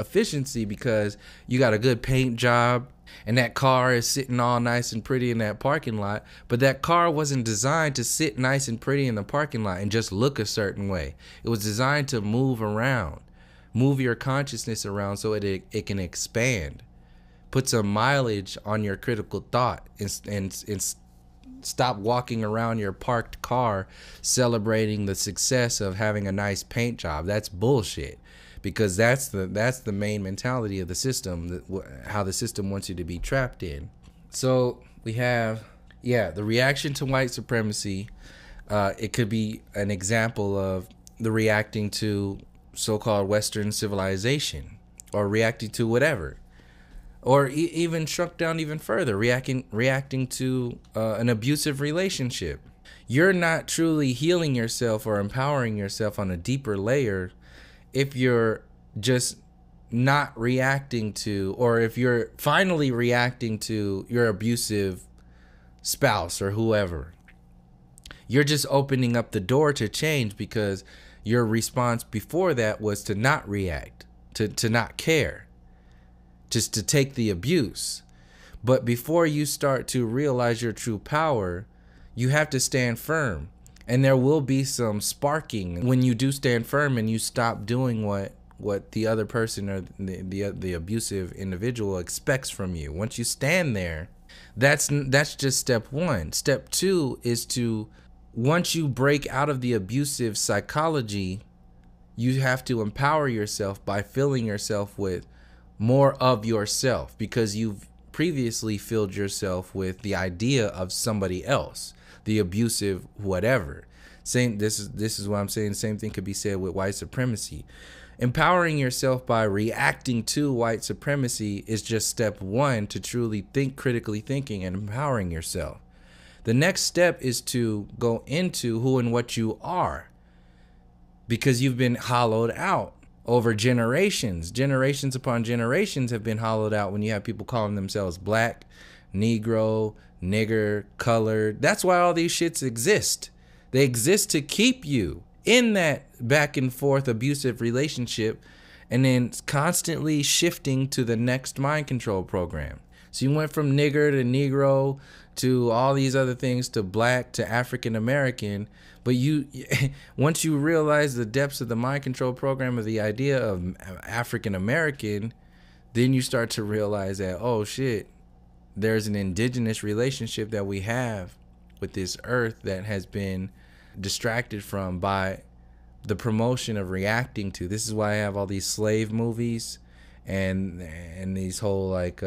efficiency because you got a good paint job and that car is sitting all nice and pretty in that parking lot, but that car wasn't designed to sit nice and pretty in the parking lot and just look a certain way. It was designed to move around, move your consciousness around so it can expand. Put some mileage on your critical thought, and stop walking around your parked car celebrating the success of having a nice paint job. That's bullshit, because that's the main mentality of the system, how the system wants you to be trapped in. So we have, the reaction to white supremacy. It could be an example of the reacting to so-called Western civilization, or reacting to whatever. Or even shrunk down even further, reacting to an abusive relationship. You're not truly healing yourself or empowering yourself on a deeper layer if you're just not reacting to, or if you're finally reacting to your abusive spouse or whoever. You're just opening up the door to change, because your response before that was to not react, to not care, just to take the abuse. But before you start to realize your true power, you have to stand firm. And there will be some sparking when you do stand firm and you stop doing what the other person or the abusive individual expects from you. Once you stand there, that's just step 1. Step 2 is to, once you break out of the abusive psychology, you have to empower yourself by filling yourself with more of yourself, because you've previously filled yourself with the idea of somebody else, the abusive whatever. This is what I'm saying. The same thing could be said with white supremacy. Empowering yourself by reacting to white supremacy is just step 1 to truly think critically thinking and empowering yourself. The next step is to go into who and what you are, because you've been hollowed out over generations. Generations upon generations have been hollowed out when you have people calling themselves black, Negro, nigger, colored. That's why all these shits exist. They exist to keep you in that back and forth abusive relationship and then constantly shifting to the next mind control program. So you went from nigger to Negro to all these other things to black to African American. But you, once you realize the depths of the mind control program of the idea of African American, then you start to realize that, oh shit, there's an indigenous relationship that we have with this earth that has been distracted from by the promotion of reacting to. This is why I have all these slave movies and these whole like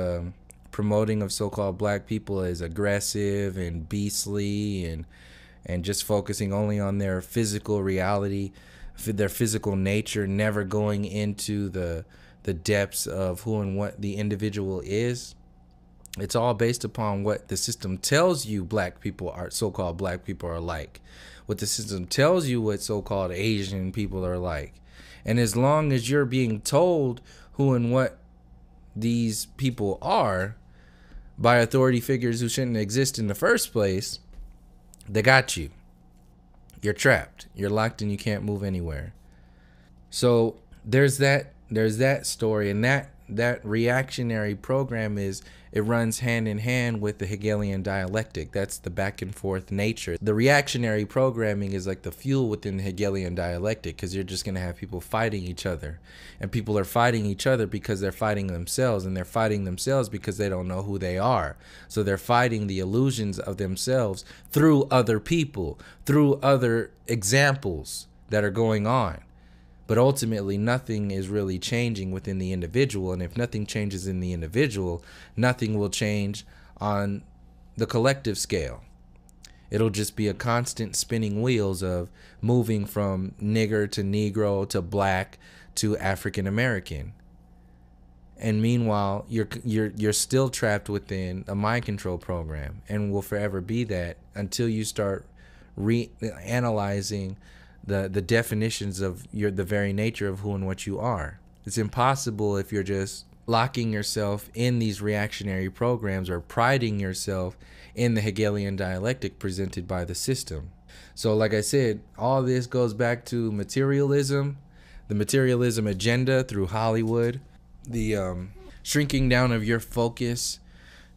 promoting of so-called black people as aggressive and beastly and just focusing only on their physical reality, their physical nature, never going into the depths of who and what the individual is. It's all based upon what the system tells you black people are, so-called black people are like. What the system tells you what so-called Asian people are like. And as long as you're being told who and what these people are by authority figures who shouldn't exist in the first place, they got you. You're trapped. You're locked and you can't move anywhere. So there's that story, and that reactionary program it runs hand in hand with the Hegelian dialectic. That's the back and forth nature. The reactionary programming is like the fuel within the Hegelian dialectic, because you're just going to have people fighting each other. And people are fighting each other because they're fighting themselves, and they're fighting themselves because they don't know who they are. So they're fighting the illusions of themselves through other people, through other examples that are going on. But ultimately, nothing is really changing within the individual. And if nothing changes in the individual, nothing will change on the collective scale. It'll just be a constant spinning wheels of moving from nigger to Negro to black to African American. And meanwhile, you're still trapped within a mind control program, and will forever be that until you start reanalyzing the definitions of the very nature of who and what you are. It's impossible if you're just locking yourself in these reactionary programs or priding yourself in the Hegelian dialectic presented by the system. So like I said, all this goes back to materialism, the materialism agenda through Hollywood, the shrinking down of your focus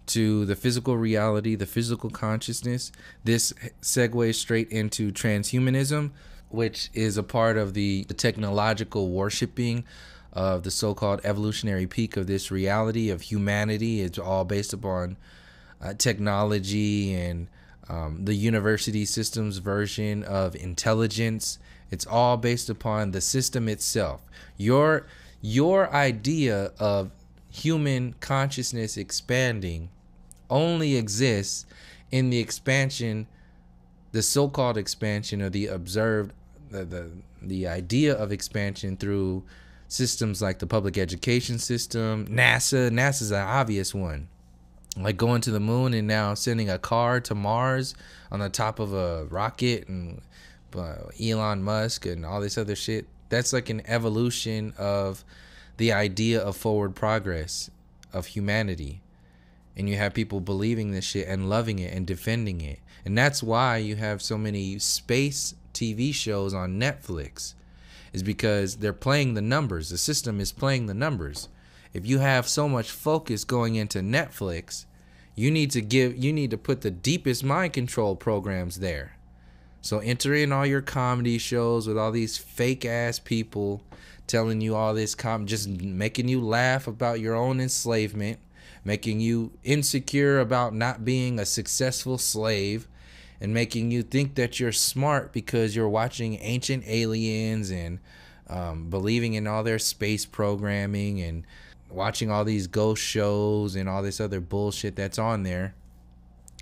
to the physical reality, the physical consciousness. This segues straight into transhumanism, which is a part of the technological worshiping of the so-called evolutionary peak of this reality of humanity. It's all based upon technology and the university system's version of intelligence. It's all based upon the system itself. Your idea of human consciousness expanding only exists in the expansion, the so-called expansion, or the observed, the idea of expansion through systems like the public education system. NASA's an obvious one, like going to the moon and now sending a car to Mars on the top of a rocket, and Elon Musk and all this other shit. That's like an evolution of the idea of forward progress of humanity. And you have people believing this shit and loving it and defending it. And that's why you have so many space TV shows on Netflix, is because they're playing the numbers. The system is playing the numbers. If you have so much focus going into Netflix, you need to put the deepest mind control programs there. So enter in all your comedy shows with all these fake ass people telling you all this, just making you laugh about your own enslavement, making you insecure about not being a successful slave, and making you think that you're smart because you're watching Ancient Aliens and believing in all their space programming and watching all these ghost shows and all this other bullshit that's on there,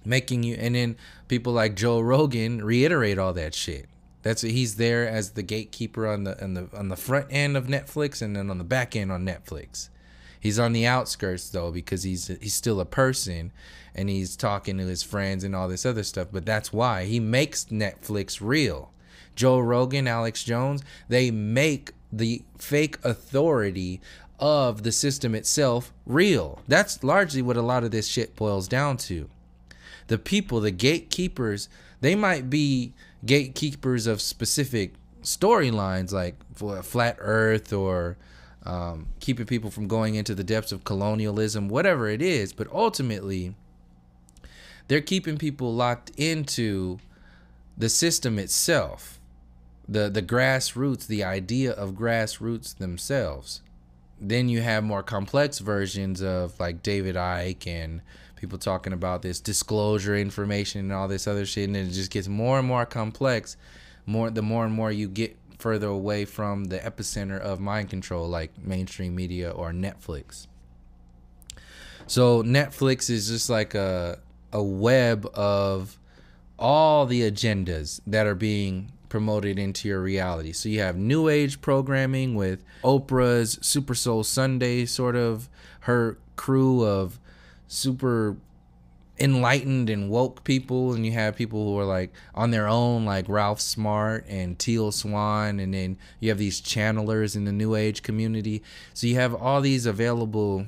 making you. And then people like Joe Rogan reiterate all that shit. He's there as the gatekeeper on the front end of Netflix, and then on the back end on Netflix. He's on the outskirts though, because he's still a person, and he's talking to his friends and all this other stuff. But that's why he makes Netflix real. Joe Rogan, Alex Jones, they make the fake authority of the system itself real. That's largely what a lot of this shit boils down to. The people, the gatekeepers, they might be gatekeepers of specific storylines like Flat Earth or keeping people from going into the depths of colonialism, whatever it is. But ultimately, they're keeping people locked into the system itself, the grassroots, the idea of grassroots themselves. Then you have more complex versions of like David Icke and people talking about this disclosure information and all this other shit, and it just gets more and more complex. The more and more you get further away from the epicenter of mind control, like mainstream media or Netflix. So Netflix is just like a web of all the agendas that are being promoted into your reality. So you have new age programming with Oprah's Super Soul Sunday, sort of her crew of super enlightened and woke people, and you have people who are like on their own, like Ralph Smart and Teal Swan, and then you have these channelers in the new age community. So you have all these available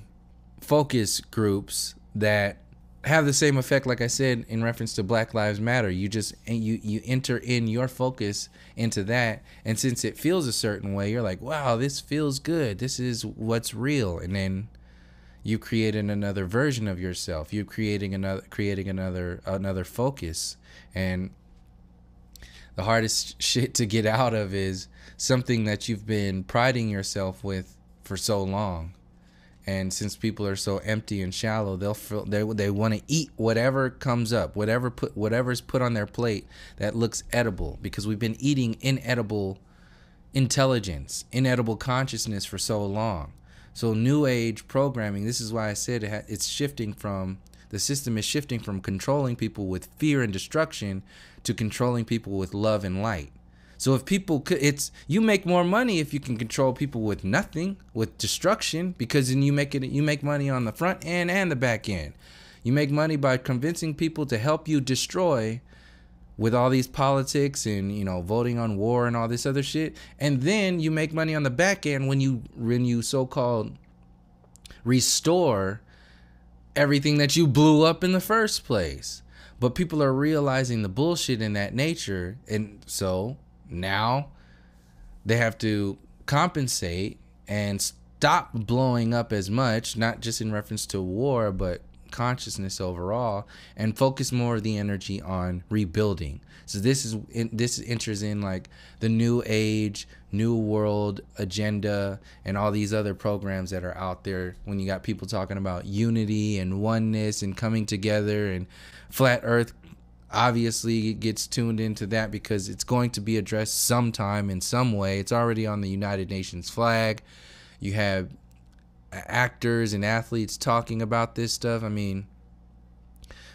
focus groups that have the same effect, like I said, in reference to Black Lives Matter. You just you enter in your focus into that, and since it feels a certain way, you're like, wow, this feels good, this is what's real. And then you created another version of yourself. You're creating another focus. And the hardest shit to get out of is something that you've been priding yourself with for so long. And since people are so empty and shallow, they want to eat whatever comes up, whatever's put on their plate that looks edible, because we've been eating inedible intelligence, inedible consciousness for so long. So new age programming, this is why I said it's shifting from, the system is shifting from controlling people with fear and destruction to controlling people with love and light. So if people could, you make more money if you can control people with nothing, with destruction, because then you make money on the front end and the back end. You make money by convincing people to help you destroy with all these politics and, you know, voting on war and all this other shit. And then you make money on the back end when you so-called restore everything that you blew up in the first place. But people are realizing the bullshit in that nature, and so now they have to compensate and stop blowing up as much, not just in reference to war, but consciousness overall, and focus more of the energy on rebuilding. So this enters in like the new age, new world agenda and all these other programs that are out there, when you got people talking about unity and oneness and coming together, and flat earth obviously gets tuned into that because it's going to be addressed sometime in some way. It's already on the United Nations flag. You have actors and athletes talking about this stuff. I mean,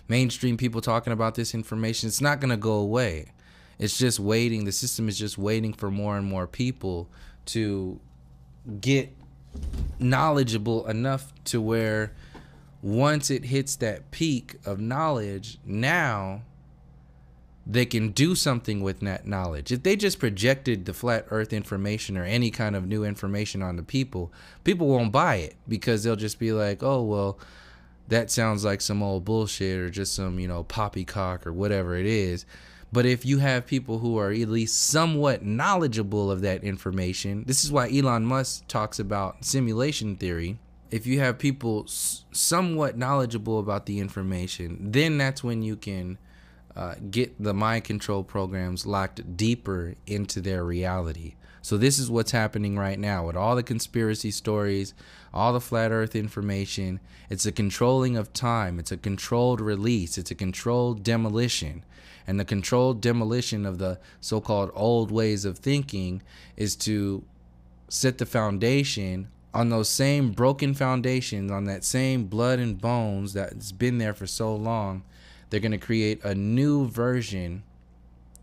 mainstream people talking about this information. It's not going to go away. It's just waiting. The system is just waiting for more and more people to get knowledgeable enough to where once it hits that peak of knowledge, now they can do something with that knowledge. If they just projected the flat earth information or any kind of new information on the people won't buy it, because they'll just be like, oh, well, that sounds like some old bullshit or just some, you know, poppycock or whatever it is. But if you have people who are at least somewhat knowledgeable of that information, this is why Elon Musk talks about simulation theory. If you have people somewhat knowledgeable about the information, then that's when you can get the mind control programs locked deeper into their reality. So this is what's happening right now with all the conspiracy stories, all the flat earth information. It's a controlling of time. It's a controlled release. It's a controlled demolition. And the controlled demolition of the so-called old ways of thinking is to set the foundation on those same broken foundations, on that same blood and bones that's been there for so long. They're going to create a new version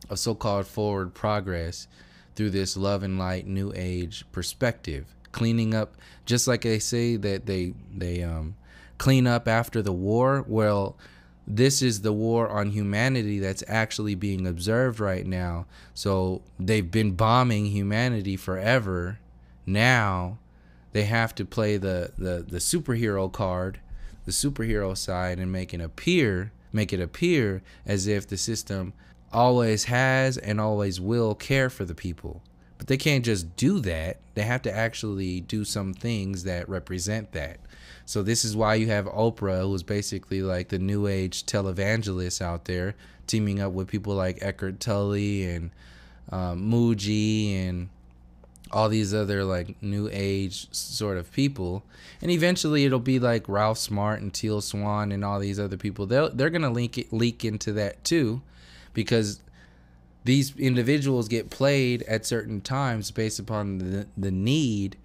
of so-called forward progress through this love and light new age perspective, cleaning up, just like they say that they clean up after the war. Well, this is the war on humanity that's actually being observed right now. So they've been bombing humanity forever. Now they have to play the superhero card, the superhero side, and make it appear as if the system always has and always will care for the people. But they can't just do that. They have to actually do some things that represent that. So this is why you have Oprah, who's basically like the new age televangelist out there, teaming up with people like Eckhart Tolle and Muji and all these other like new age sort of people. And eventually it'll be like Ralph Smart and Teal Swan and all these other people. They're gonna leak into that too, because these individuals get played at certain times based upon the need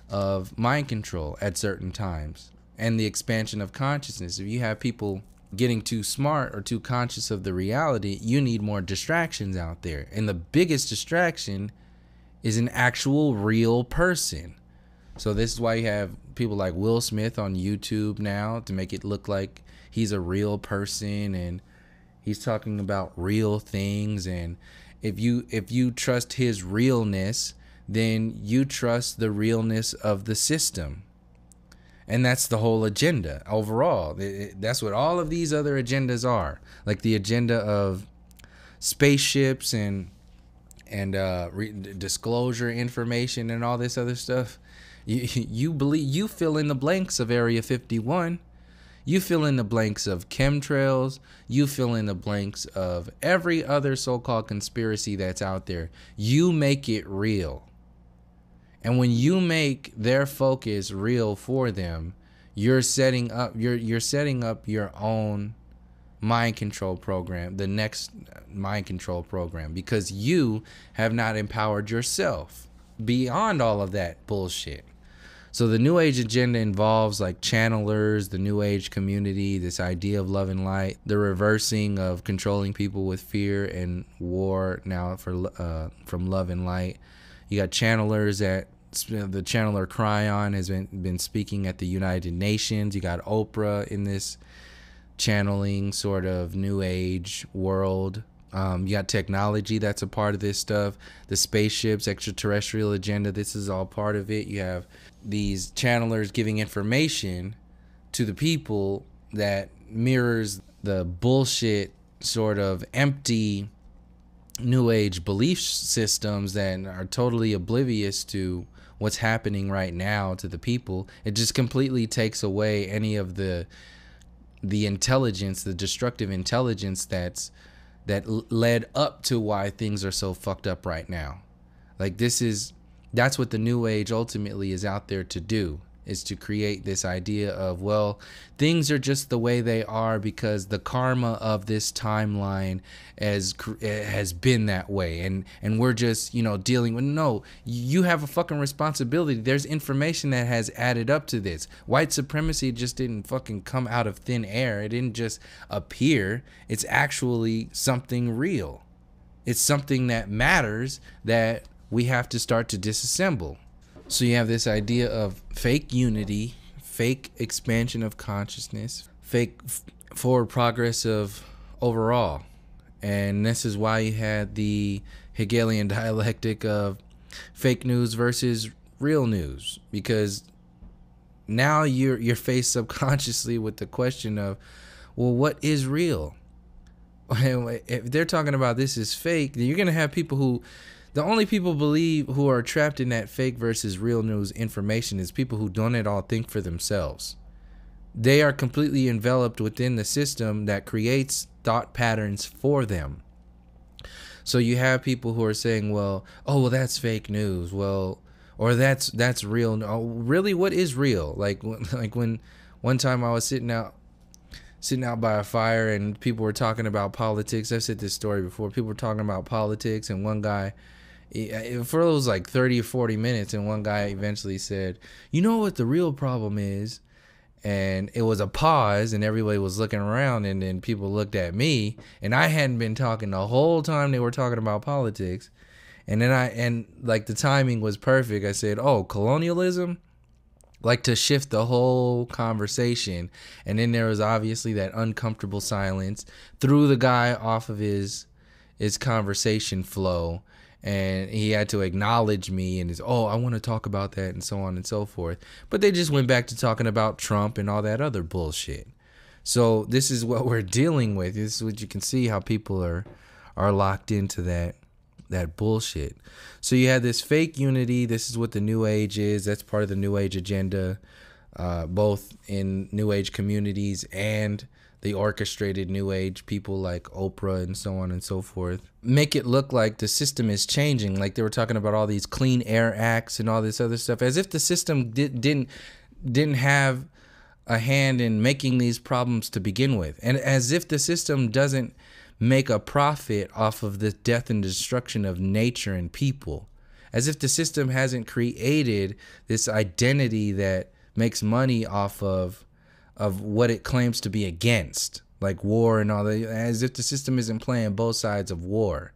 of mind control at certain times and the expansion of consciousness. If you have people getting too smart or too conscious of the reality, you need more distractions out there. And the biggest distraction is an actual real person. So this is why you have people like Will Smith on YouTube now to make it look like he's a real person and he's talking about real things. And if you trust his realness, then you trust the realness of the system. And that's the whole agenda overall. That's what all of these other agendas are. Like the agenda of spaceships and disclosure information and all this other stuff. You fill in the blanks of Area 51. You fill in the blanks of chemtrails. You fill in the blanks of every other so-called conspiracy that's out there. You make it real. And when you make their focus real for them, you're setting up your own mind control program, the next mind control program, because you have not empowered yourself beyond all of that bullshit. So the New Age agenda involves like channelers, the New Age community, this idea of love and light, the reversing of controlling people with fear and war now from love and light. You got channelers that the channeler Cryon has been speaking at the United Nations. You got Oprah in this channeling sort of New Age world. You got technology that's a part of this stuff. The spaceships, extraterrestrial agenda, this is all part of it. You have these channelers giving information to the people that mirrors the bullshit sort of empty New Age belief systems that are totally oblivious to what's happening right now to the people. It just completely takes away any of the intelligence, the destructive intelligence that led up to why things are so fucked up right now. Like that's what the New Age ultimately is out there to do, is to create this idea of, well, things are just the way they are because the karma of this timeline has been that way, and we're just, dealing with. No, you have a fucking responsibility. There's information that has added up to this. White supremacy just didn't fucking come out of thin air. It didn't just appear. It's actually something real. It's something that matters that we have to start to disassemble. So you have this idea of fake unity, fake expansion of consciousness, fake forward progress of overall. And this is why you had the Hegelian dialectic of fake news versus real news, because now you're faced subconsciously with the question of, well, what is real? If they're talking about this is fake, then you're going to have people who, the only people who are trapped in that fake versus real news information is people who don't at all think for themselves. They are completely enveloped within the system that creates thought patterns for them. So you have people who are saying, well, that's fake news. Well, or that's real. Oh, really? What is real? Like when one time I was sitting out by a fire and people were talking about politics. I've said this story before. People were talking about politics, and one guy, for those like 30 or 40 minutes, and one guy eventually said, you know what the real problem is? And it was a pause, and everybody was looking around, and then people looked at me, and I hadn't been talking the whole time they were talking about politics. And then like the timing was perfect. I said, colonialism? Like, to shift the whole conversation. And then there was obviously that uncomfortable silence, threw the guy off of his conversation flow, and he had to acknowledge me and I want to talk about that, and so on and so forth. But they just went back to talking about Trump and all that other bullshit. So this is what we're dealing with. This is what you can see, how people are locked into that. that bullshit. So you had this fake unity. This is what the New Age is. That's part of the New Age agenda, both in New Age communities and the orchestrated New Age people like Oprah and so on and so forth. Make it look like the system is changing. Like they were talking about all these Clean Air Acts and all this other stuff, as if the system didn't have a hand in making these problems to begin with, and as if the system doesn't make a profit off of the death and destruction of nature and people, as if the system hasn't created this identity that makes money off of what it claims to be against, like war and all that, as if the system isn't playing both sides of war.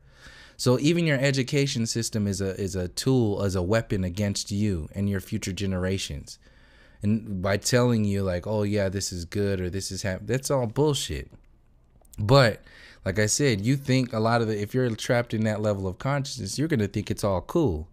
So even your education system is a tool, as a weapon against you and your future generations. And by telling you like, oh yeah, this is good or this is that's all bullshit. But like I said, you think a lot of if you're trapped in that level of consciousness, you're going to think it's all cool.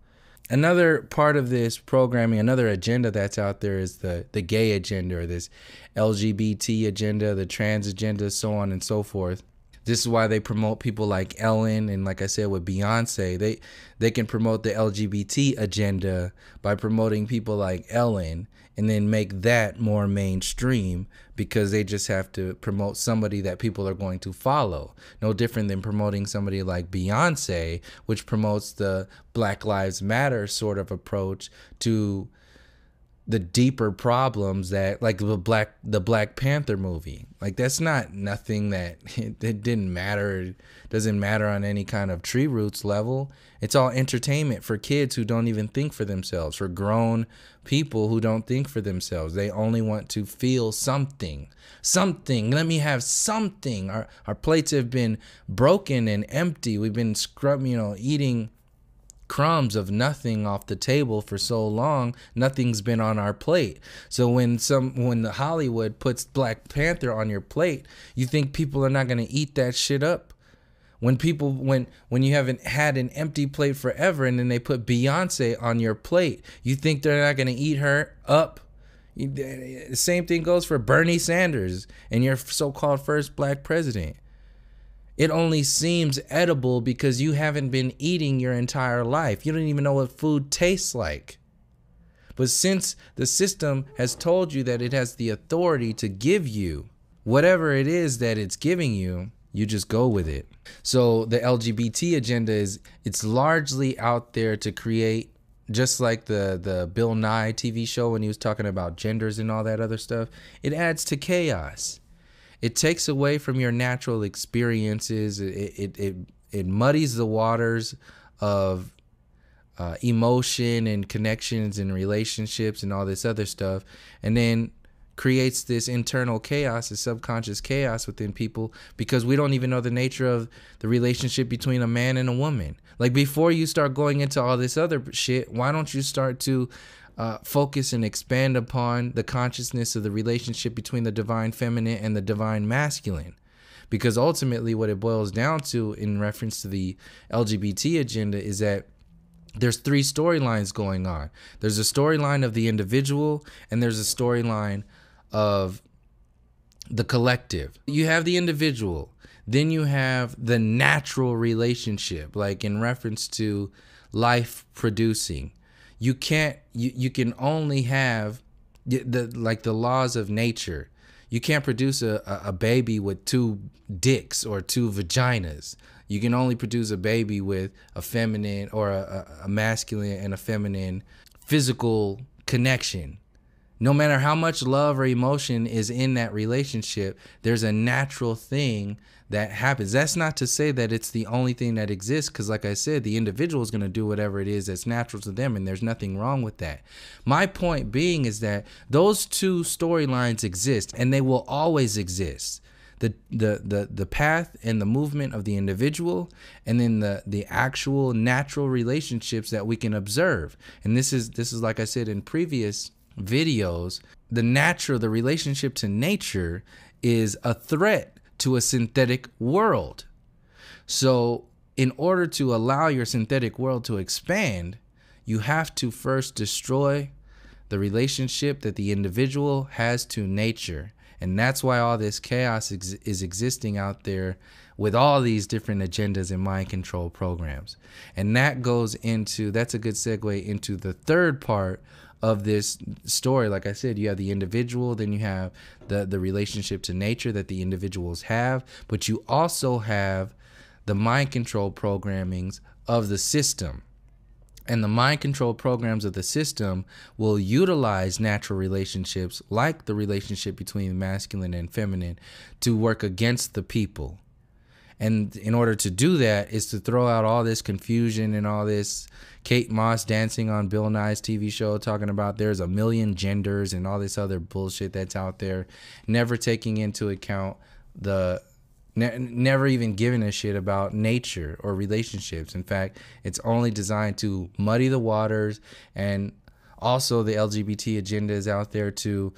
Another part of this programming, another agenda that's out there is the gay agenda, or this LGBT agenda, the trans agenda, so on and so forth. This is why they promote people like Ellen, and like I said with Beyonce, they can promote the LGBT agenda by promoting people like Ellen, and then make that more mainstream because they just have to promote somebody that people are going to follow. No different than promoting somebody like Beyonce, which promotes the Black Lives Matter sort of approach to the deeper problems that, like the Black Panther movie. Like that's not nothing that it didn't matter. It doesn't matter on any kind of tree roots level. It's all entertainment for kids who don't even think for themselves, for grown people who don't think for themselves. They only want to feel something. Something. Let me have something. Our plates have been broken and empty. We've been eating crumbs of nothing off the table for so long. Nothing's been on our plate. So when the Hollywood puts Black Panther on your plate, you think people are not going to eat that shit up? When you haven't had an empty plate forever and then they put Beyonce on your plate, you think they're not going to eat her up? The same thing goes for Bernie Sanders and your so-called first black president. It only seems edible because you haven't been eating your entire life. You don't even know what food tastes like. But since the system has told you that it has the authority to give you whatever it is that it's giving you, you just go with it. So the LGBT agenda it's largely out there to create, just like the Bill Nye TV show when he was talking about genders and all that other stuff, it adds to chaos. It takes away from your natural experiences. It muddies the waters of emotion and connections and relationships and all this other stuff, and then creates this internal chaos, this subconscious chaos within people, because we don't even know the nature of the relationship between a man and a woman. Like, before you start going into all this other shit, why don't you start to focus and expand upon the consciousness of the relationship between the divine feminine and the divine masculine? Because ultimately what it boils down to in reference to the LGBT agenda is that there's three storylines going on. There's a storyline of the individual, and there's a storyline of the collective. You have the individual, then you have the natural relationship, like in reference to life producing. You can only have the laws of nature. You can't produce a baby with two dicks or two vaginas. You can only produce a baby with a feminine or a masculine and a feminine physical connection. No matter how much love or emotion is in that relationship, there's a natural thing that happens. That's not to say that it's the only thing that exists, because like I said, the individual is going to do whatever it is that's natural to them, and there's nothing wrong with that. My point being is that those two storylines exist, and they will always exist. The path and the movement of the individual, and then the actual natural relationships that we can observe. And this is like I said in previous videos, the relationship to nature is a threat to a synthetic world. So in order to allow your synthetic world to expand, you have to first destroy the relationship that the individual has to nature. And that's why all this chaos is existing out there with all these different agendas and mind control programs. And that goes into, that's a good segue into the third part of this story. Like I said, you have the individual, then you have the relationship to nature that the individuals have, but you also have the mind control programmings of the system. And the mind control programs of the system will utilize natural relationships like the relationship between masculine and feminine to work against the people. And in order to do that is to throw out all this confusion and all this Kate Moss dancing on Bill Nye's TV show talking about there's a million genders and all this other bullshit that's out there, never taking into account never even giving a shit about nature or relationships. In fact, it's only designed to muddy the waters, and also the LGBT agenda is out there to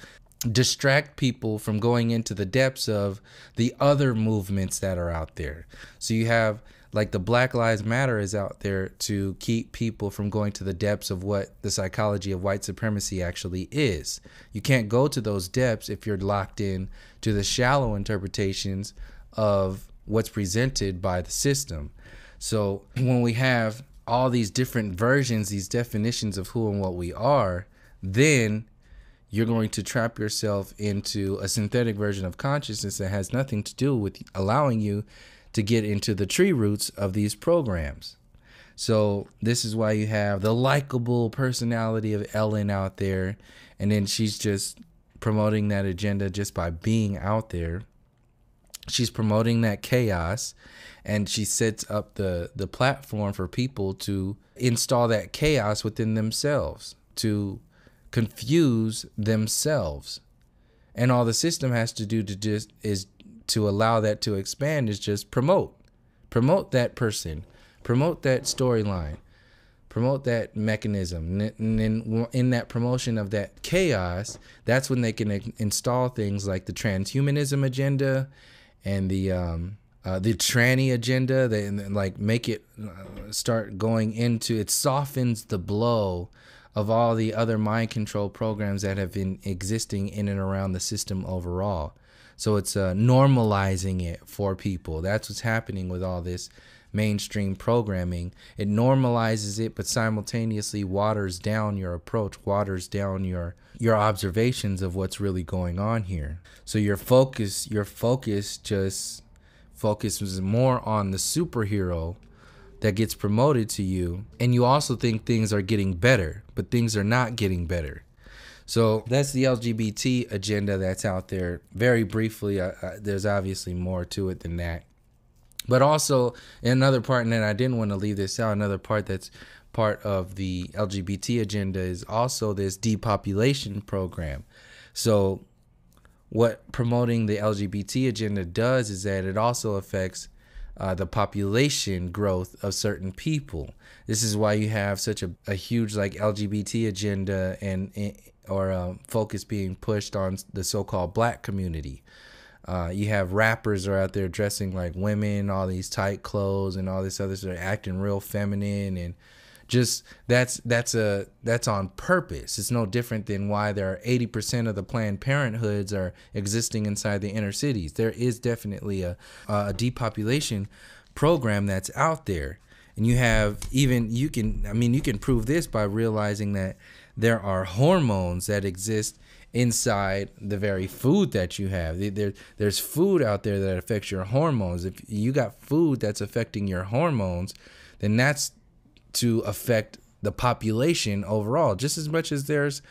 distract people from going into the depths of the other movements that are out there. So you have like the Black Lives Matter is out there to keep people from going to the depths of what the psychology of white supremacy actually is. You can't go to those depths if you're locked in to the shallow interpretations of what's presented by the system. So when we have all these different versions, these definitions of who and what we are, then you're going to trap yourself into a synthetic version of consciousness that has nothing to do with allowing you to get into the tree roots of these programs. So this is why you have the likable personality of Ellen out there, and then she's just promoting that agenda just by being out there. She's promoting that chaos, and she sets up the platform for people to install that chaos within themselves, to confuse themselves. And all the system has to do to allow that to expand is just promote that person, promote that storyline, promote that mechanism. And then in that promotion of that chaos, that's when they can install things like the transhumanism agenda and the tranny agenda. They like make it start going into, it softens the blow of all the other mind control programs that have been existing in and around the system overall. So it's normalizing it for people. That's what's happening with all this mainstream programming. It normalizes it, but simultaneously waters down your approach, waters down your observations of what's really going on here. So your focus just focuses more on the superhero that gets promoted to you, and you also think things are getting better, but things are not getting better. So that's the LGBT agenda that's out there. Very briefly, there's obviously more to it than that. But also another part, and then I didn't want to leave this out, another part that's part of the LGBT agenda is also this depopulation program. So what promoting the LGBT agenda does is that it also affects the population growth of certain people. This is why you have such a huge like LGBT agenda or focus being pushed on the so-called black community. You have rappers are out there dressing like women, all these tight clothes and all this other stuff, acting real feminine, and just that's on purpose. It's no different than why there are 80% of the Planned Parenthoods are existing inside the inner cities. There is definitely a depopulation program that's out there. And you have you can prove this by realizing that there are hormones that exist inside the very food that you have. There's food out there that affects your hormones. If you got food that's affecting your hormones, then that's to affect the population overall, just as much as there's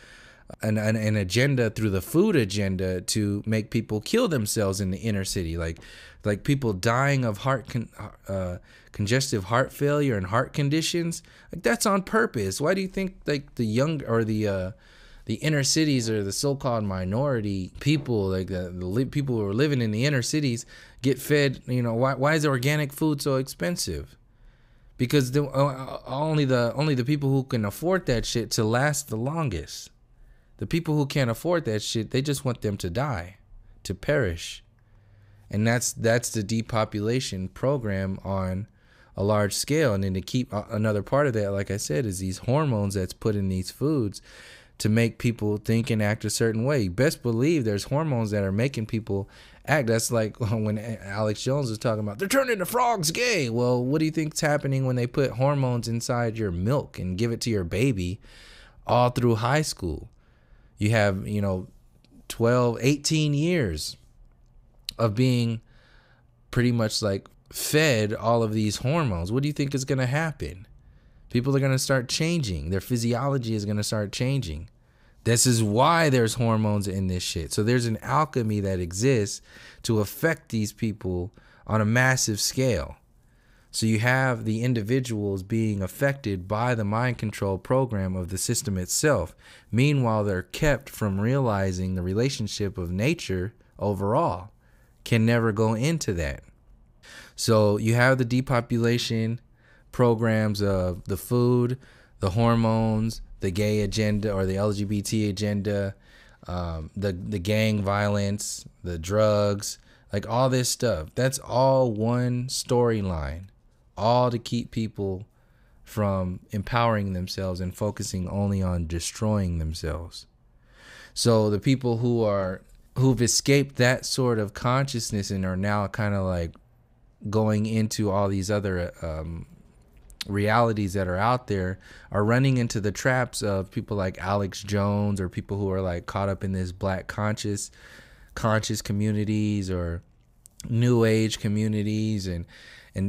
an agenda through the food agenda to make people kill themselves in the inner city, like people dying of congestive heart failure and heart conditions. Like that's on purpose. Why do you think like the young or the inner cities or the so-called minority people, like the people who are living in the inner cities, get fed? Why is organic food so expensive? Because only the people who can afford that shit to last the longest. The people who can't afford that shit, they just want them to die, to perish. And that's the depopulation program on a large scale. And then to keep another part of that, like I said, is these hormones that's put in these foods to make people think and act a certain way. Best believe there's hormones that are making people act. That's like when Alex Jones was talking about they're turning the frogs gay. Well, what do you think's happening when they put hormones inside your milk and give it to your baby all through high school? You have, 12, 18 years of being pretty much like fed all of these hormones. What do you think is going to happen? People are going to start changing. Their physiology is going to start changing. This is why there's hormones in this shit. So there's an alchemy that exists to affect these people on a massive scale. So you have the individuals being affected by the mind control program of the system itself. Meanwhile, they're kept from realizing the relationship of nature overall. Can never go into that. So you have the depopulation programs of the food, the hormones, the gay agenda or the LGBT agenda, the gang violence, the drugs, like all this stuff. That's all one storyline, all to keep people from empowering themselves and focusing only on destroying themselves. So the people who've escaped that sort of consciousness and are now kind of like going into all these other realities that are out there are running into the traps of people like Alex Jones or people who are like caught up in this black conscious communities or new age communities, and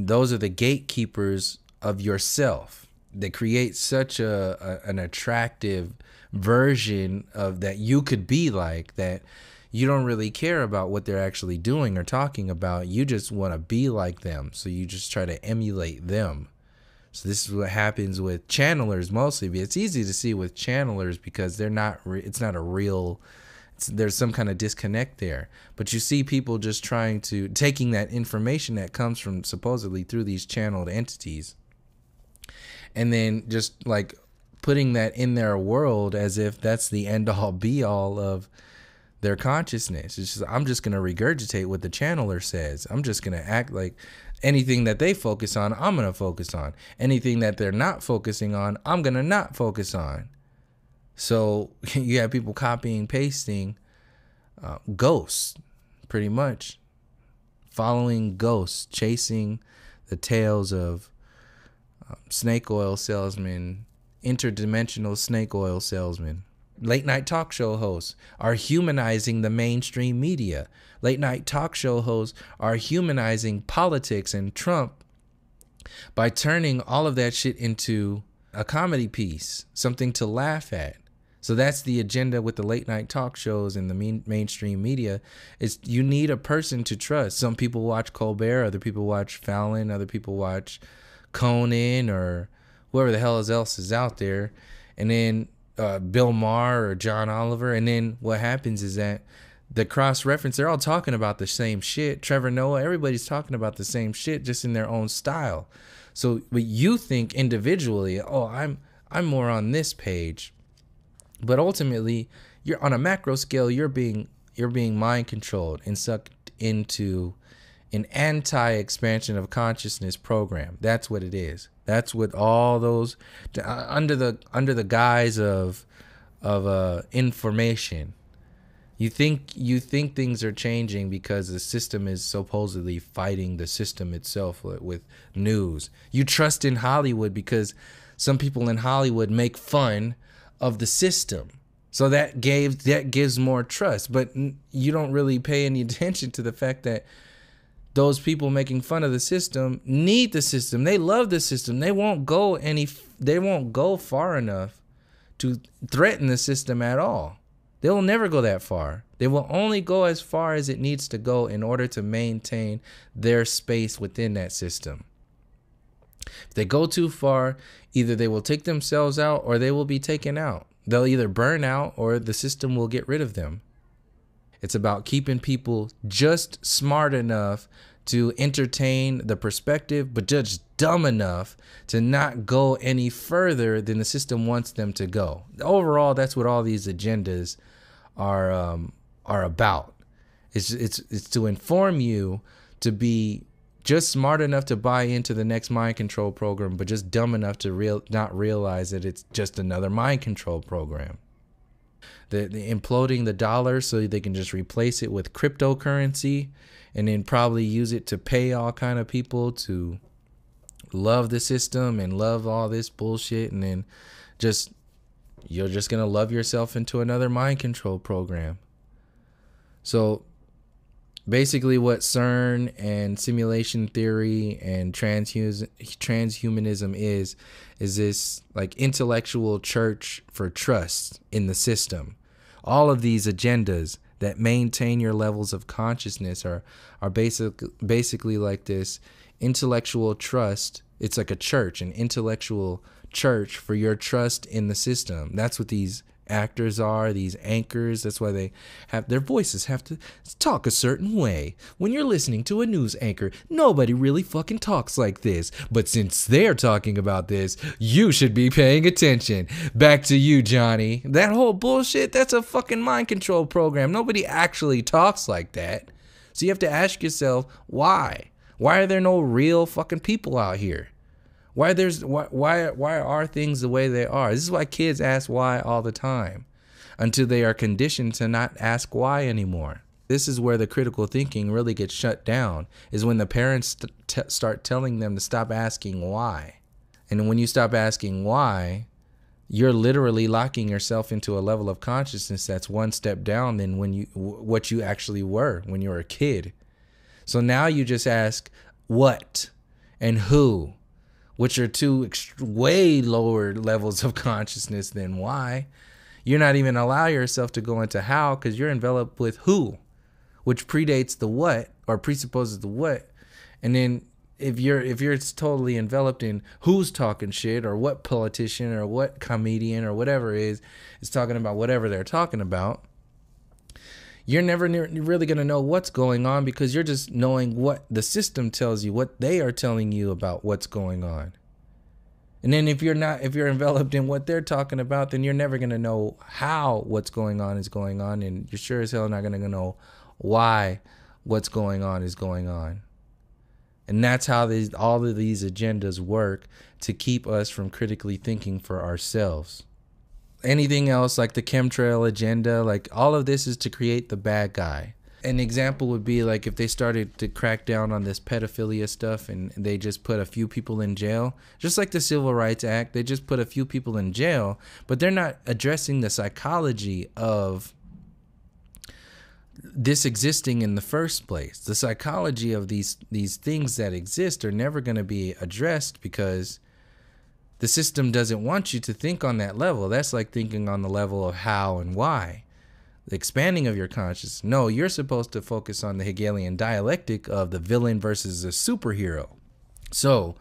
those are the gatekeepers of yourself. They create such an attractive version of that you could be like that you don't really care about what they're actually doing or talking about. You just want to be like them, so you just try to emulate them. So this is what happens with channelers mostly. It's easy to see with channelers because they're not. It's not a real. There's some kind of disconnect there. But you see people just taking that information that comes from supposedly through these channeled entities, and then just like putting that in their world as if that's the end all be all of their consciousness. It's just, I'm just going to regurgitate what the channeler says. I'm just going to act like anything that they focus on, I'm going to focus on. Anything that they're not focusing on, I'm going to not focus on. So you have people copying, pasting ghosts, pretty much. Following ghosts, chasing the tails of snake oil salesmen, interdimensional snake oil salesmen. Late night talk show hosts are humanizing the mainstream media. Late night talk show hosts are humanizing politics and Trump by turning all of that shit into a comedy piece, something to laugh at. So that's the agenda with the late night talk shows and the mainstream media. Is you need a person to trust. Some people watch Colbert, other people watch Fallon, other people watch Conan or whoever the hell else is out there. And then Bill Maher or John Oliver, and then what happens is that the cross-reference, they're all talking about the same shit. Trevor Noah, everybody's talking about the same shit, just in their own style. So, but you think individually, oh, I'm more on this page, but ultimately, you're on a macro scale. You're being mind controlled and sucked into an anti-expansion of consciousness program. That's what it is. That's what all those under the guise of information. You think things are changing because the system is supposedly fighting the system itself with news. You trust in Hollywood because some people in Hollywood make fun of the system. So that gives more trust, but you don't really pay any attention to the fact that those people making fun of the system need the system. They love the system. They won't go far enough to threaten the system at all. They will never go that far. They will only go as far as it needs to go in order to maintain their space within that system. If they go too far, either they will take themselves out or they will be taken out. They'll either burn out or the system will get rid of them. It's about keeping people just smart enough to entertain the perspective, but just dumb enough to not go any further than the system wants them to go. Overall, that's what all these agendas are about. It's to inform you to be just smart enough to buy into the next mind control program, but just dumb enough to not realize that it's just another mind control program. The imploding the dollar so they can just replace it with cryptocurrency, and then probably use it to pay all kind of people to love the system and love all this bullshit, and then you're just gonna love yourself into another mind control program. So basically what CERN and simulation theory and transhumanism is this like intellectual church for trust in the system. All of these agendas that maintain your levels of consciousness are basically like this intellectual trust. It's like a church, an intellectual church for your trust in the system. That's what these actors are, these anchors. That's why they have their voices have to talk a certain way. When you're listening to a news anchor, nobody really fucking talks like this, but since they're talking about this, you should be paying attention. Back to you, Johnny. That whole bullshit, that's a fucking mind control program. Nobody actually talks like that. So you have to ask yourself, why are there no real fucking people out here? Why are things the way they are? This is why kids ask why all the time, until they are conditioned to not ask why anymore. This is where the critical thinking really gets shut down, is when the parents start telling them to stop asking why. And when you stop asking why, you're literally locking yourself into a level of consciousness that's one step down than what you actually were when you were a kid. So now you just ask what and who, which are two way lower levels of consciousness than why. You're not even allow yourself to go into how, because you're enveloped with who, which predates the what, or presupposes the what. And then if you're totally enveloped in who's talking shit, or what politician or what comedian or whatever is talking about whatever they're talking about, you're never really going to know what's going on, because you're just knowing what the system tells you, what they are telling you about what's going on. And then if you're enveloped in what they're talking about, then you're never going to know how what's going on is going on, and you're sure as hell not going to know why what's going on is going on. And that's how all of these agendas work, to keep us from critically thinking for ourselves. Anything else, like the chemtrail agenda, like all of this is to create the bad guy. An example would be like if they started to crack down on this pedophilia stuff and they just put a few people in jail, just like the Civil Rights Act, they just put a few people in jail, but they're not addressing the psychology of this existing in the first place. The psychology of these things that exist are never going to be addressed, because the system doesn't want you to think on that level. That's like thinking on the level of how and why. The expanding of your consciousness. No, you're supposed to focus on the Hegelian dialectic of the villain versus the superhero. So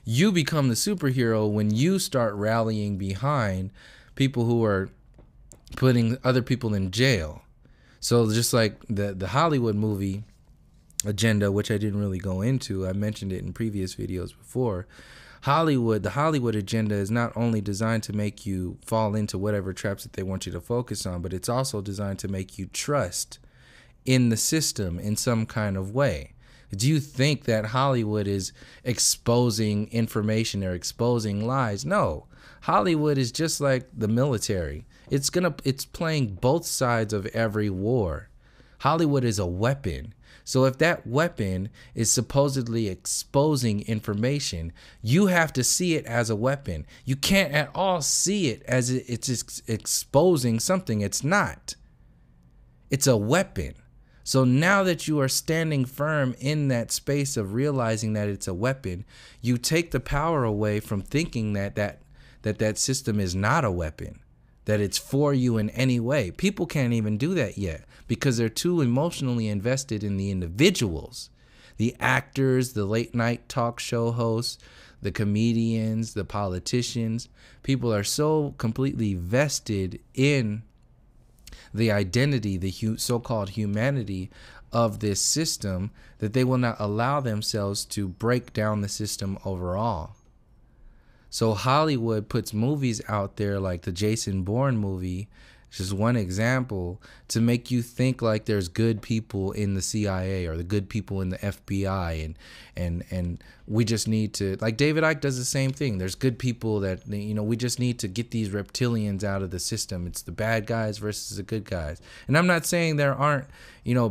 you become the superhero when you start rallying behind people who are putting other people in jail. So just like the Hollywood movie agenda, which I didn't really go into, I mentioned it in previous videos before. The Hollywood agenda is not only designed to make you fall into whatever traps that they want you to focus on, but it's also designed to make you trust in the system in some kind of way. Do you think that Hollywood is exposing information or exposing lies? No. Hollywood is just like the military. It's playing both sides of every war. Hollywood is a weapon. So if that weapon is supposedly exposing information, you have to see it as a weapon. You can't at all see it as it's exposing something. It's not. It's a weapon. So now that you are standing firm in that space of realizing that it's a weapon, you take the power away from thinking that system is not a weapon, that it's for you in any way. People can't even do that yet, because they're too emotionally invested in the individuals, the actors, the late night talk show hosts, the comedians, the politicians. People are so completely vested in the identity, the so-called humanity of this system, that they will not allow themselves to break down the system overall. So Hollywood puts movies out there like the Jason Bourne movie, just one example to make you think like there's good people in the CIA or the good people in the FBI, and we just need to, like David Icke does the same thing. There's good people that, we just need to get these reptilians out of the system. It's the bad guys versus the good guys. And I'm not saying there aren't,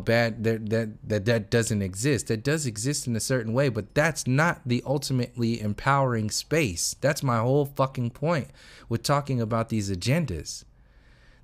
bad, that doesn't exist. That does exist in a certain way, but that's not the ultimately empowering space. That's my whole fucking point with talking about these agendas.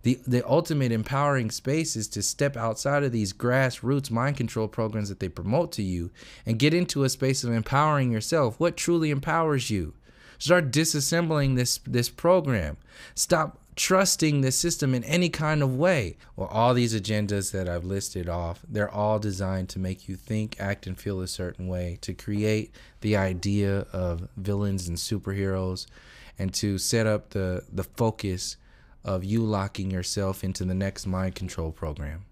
The ultimate empowering space is to step outside of these grassroots mind control programs that they promote to you and get into a space of empowering yourself. What truly empowers you? Start disassembling this program. Stop trusting the system in any kind of way. Well, all these agendas that I've listed off, they're all designed to make you think, act, and feel a certain way, to create the idea of villains and superheroes, and to set up the focus of you locking yourself into the next mind control program.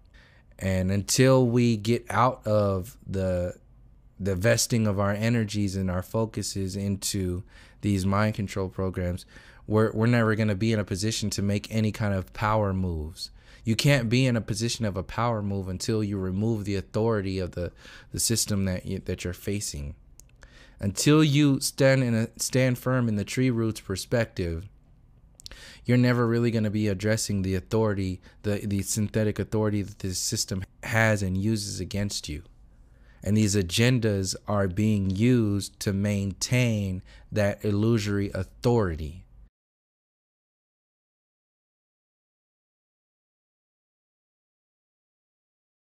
And until we get out of the vesting of our energies and our focuses into these mind control programs, we're never going to be in a position to make any kind of power moves. You can't be in a position of a power move until you remove the authority of the system that you're facing. Until you stand firm in the tree roots perspective, you're never really going to be addressing the authority, the synthetic authority that this system has and uses against you. And these agendas are being used to maintain that illusory authority.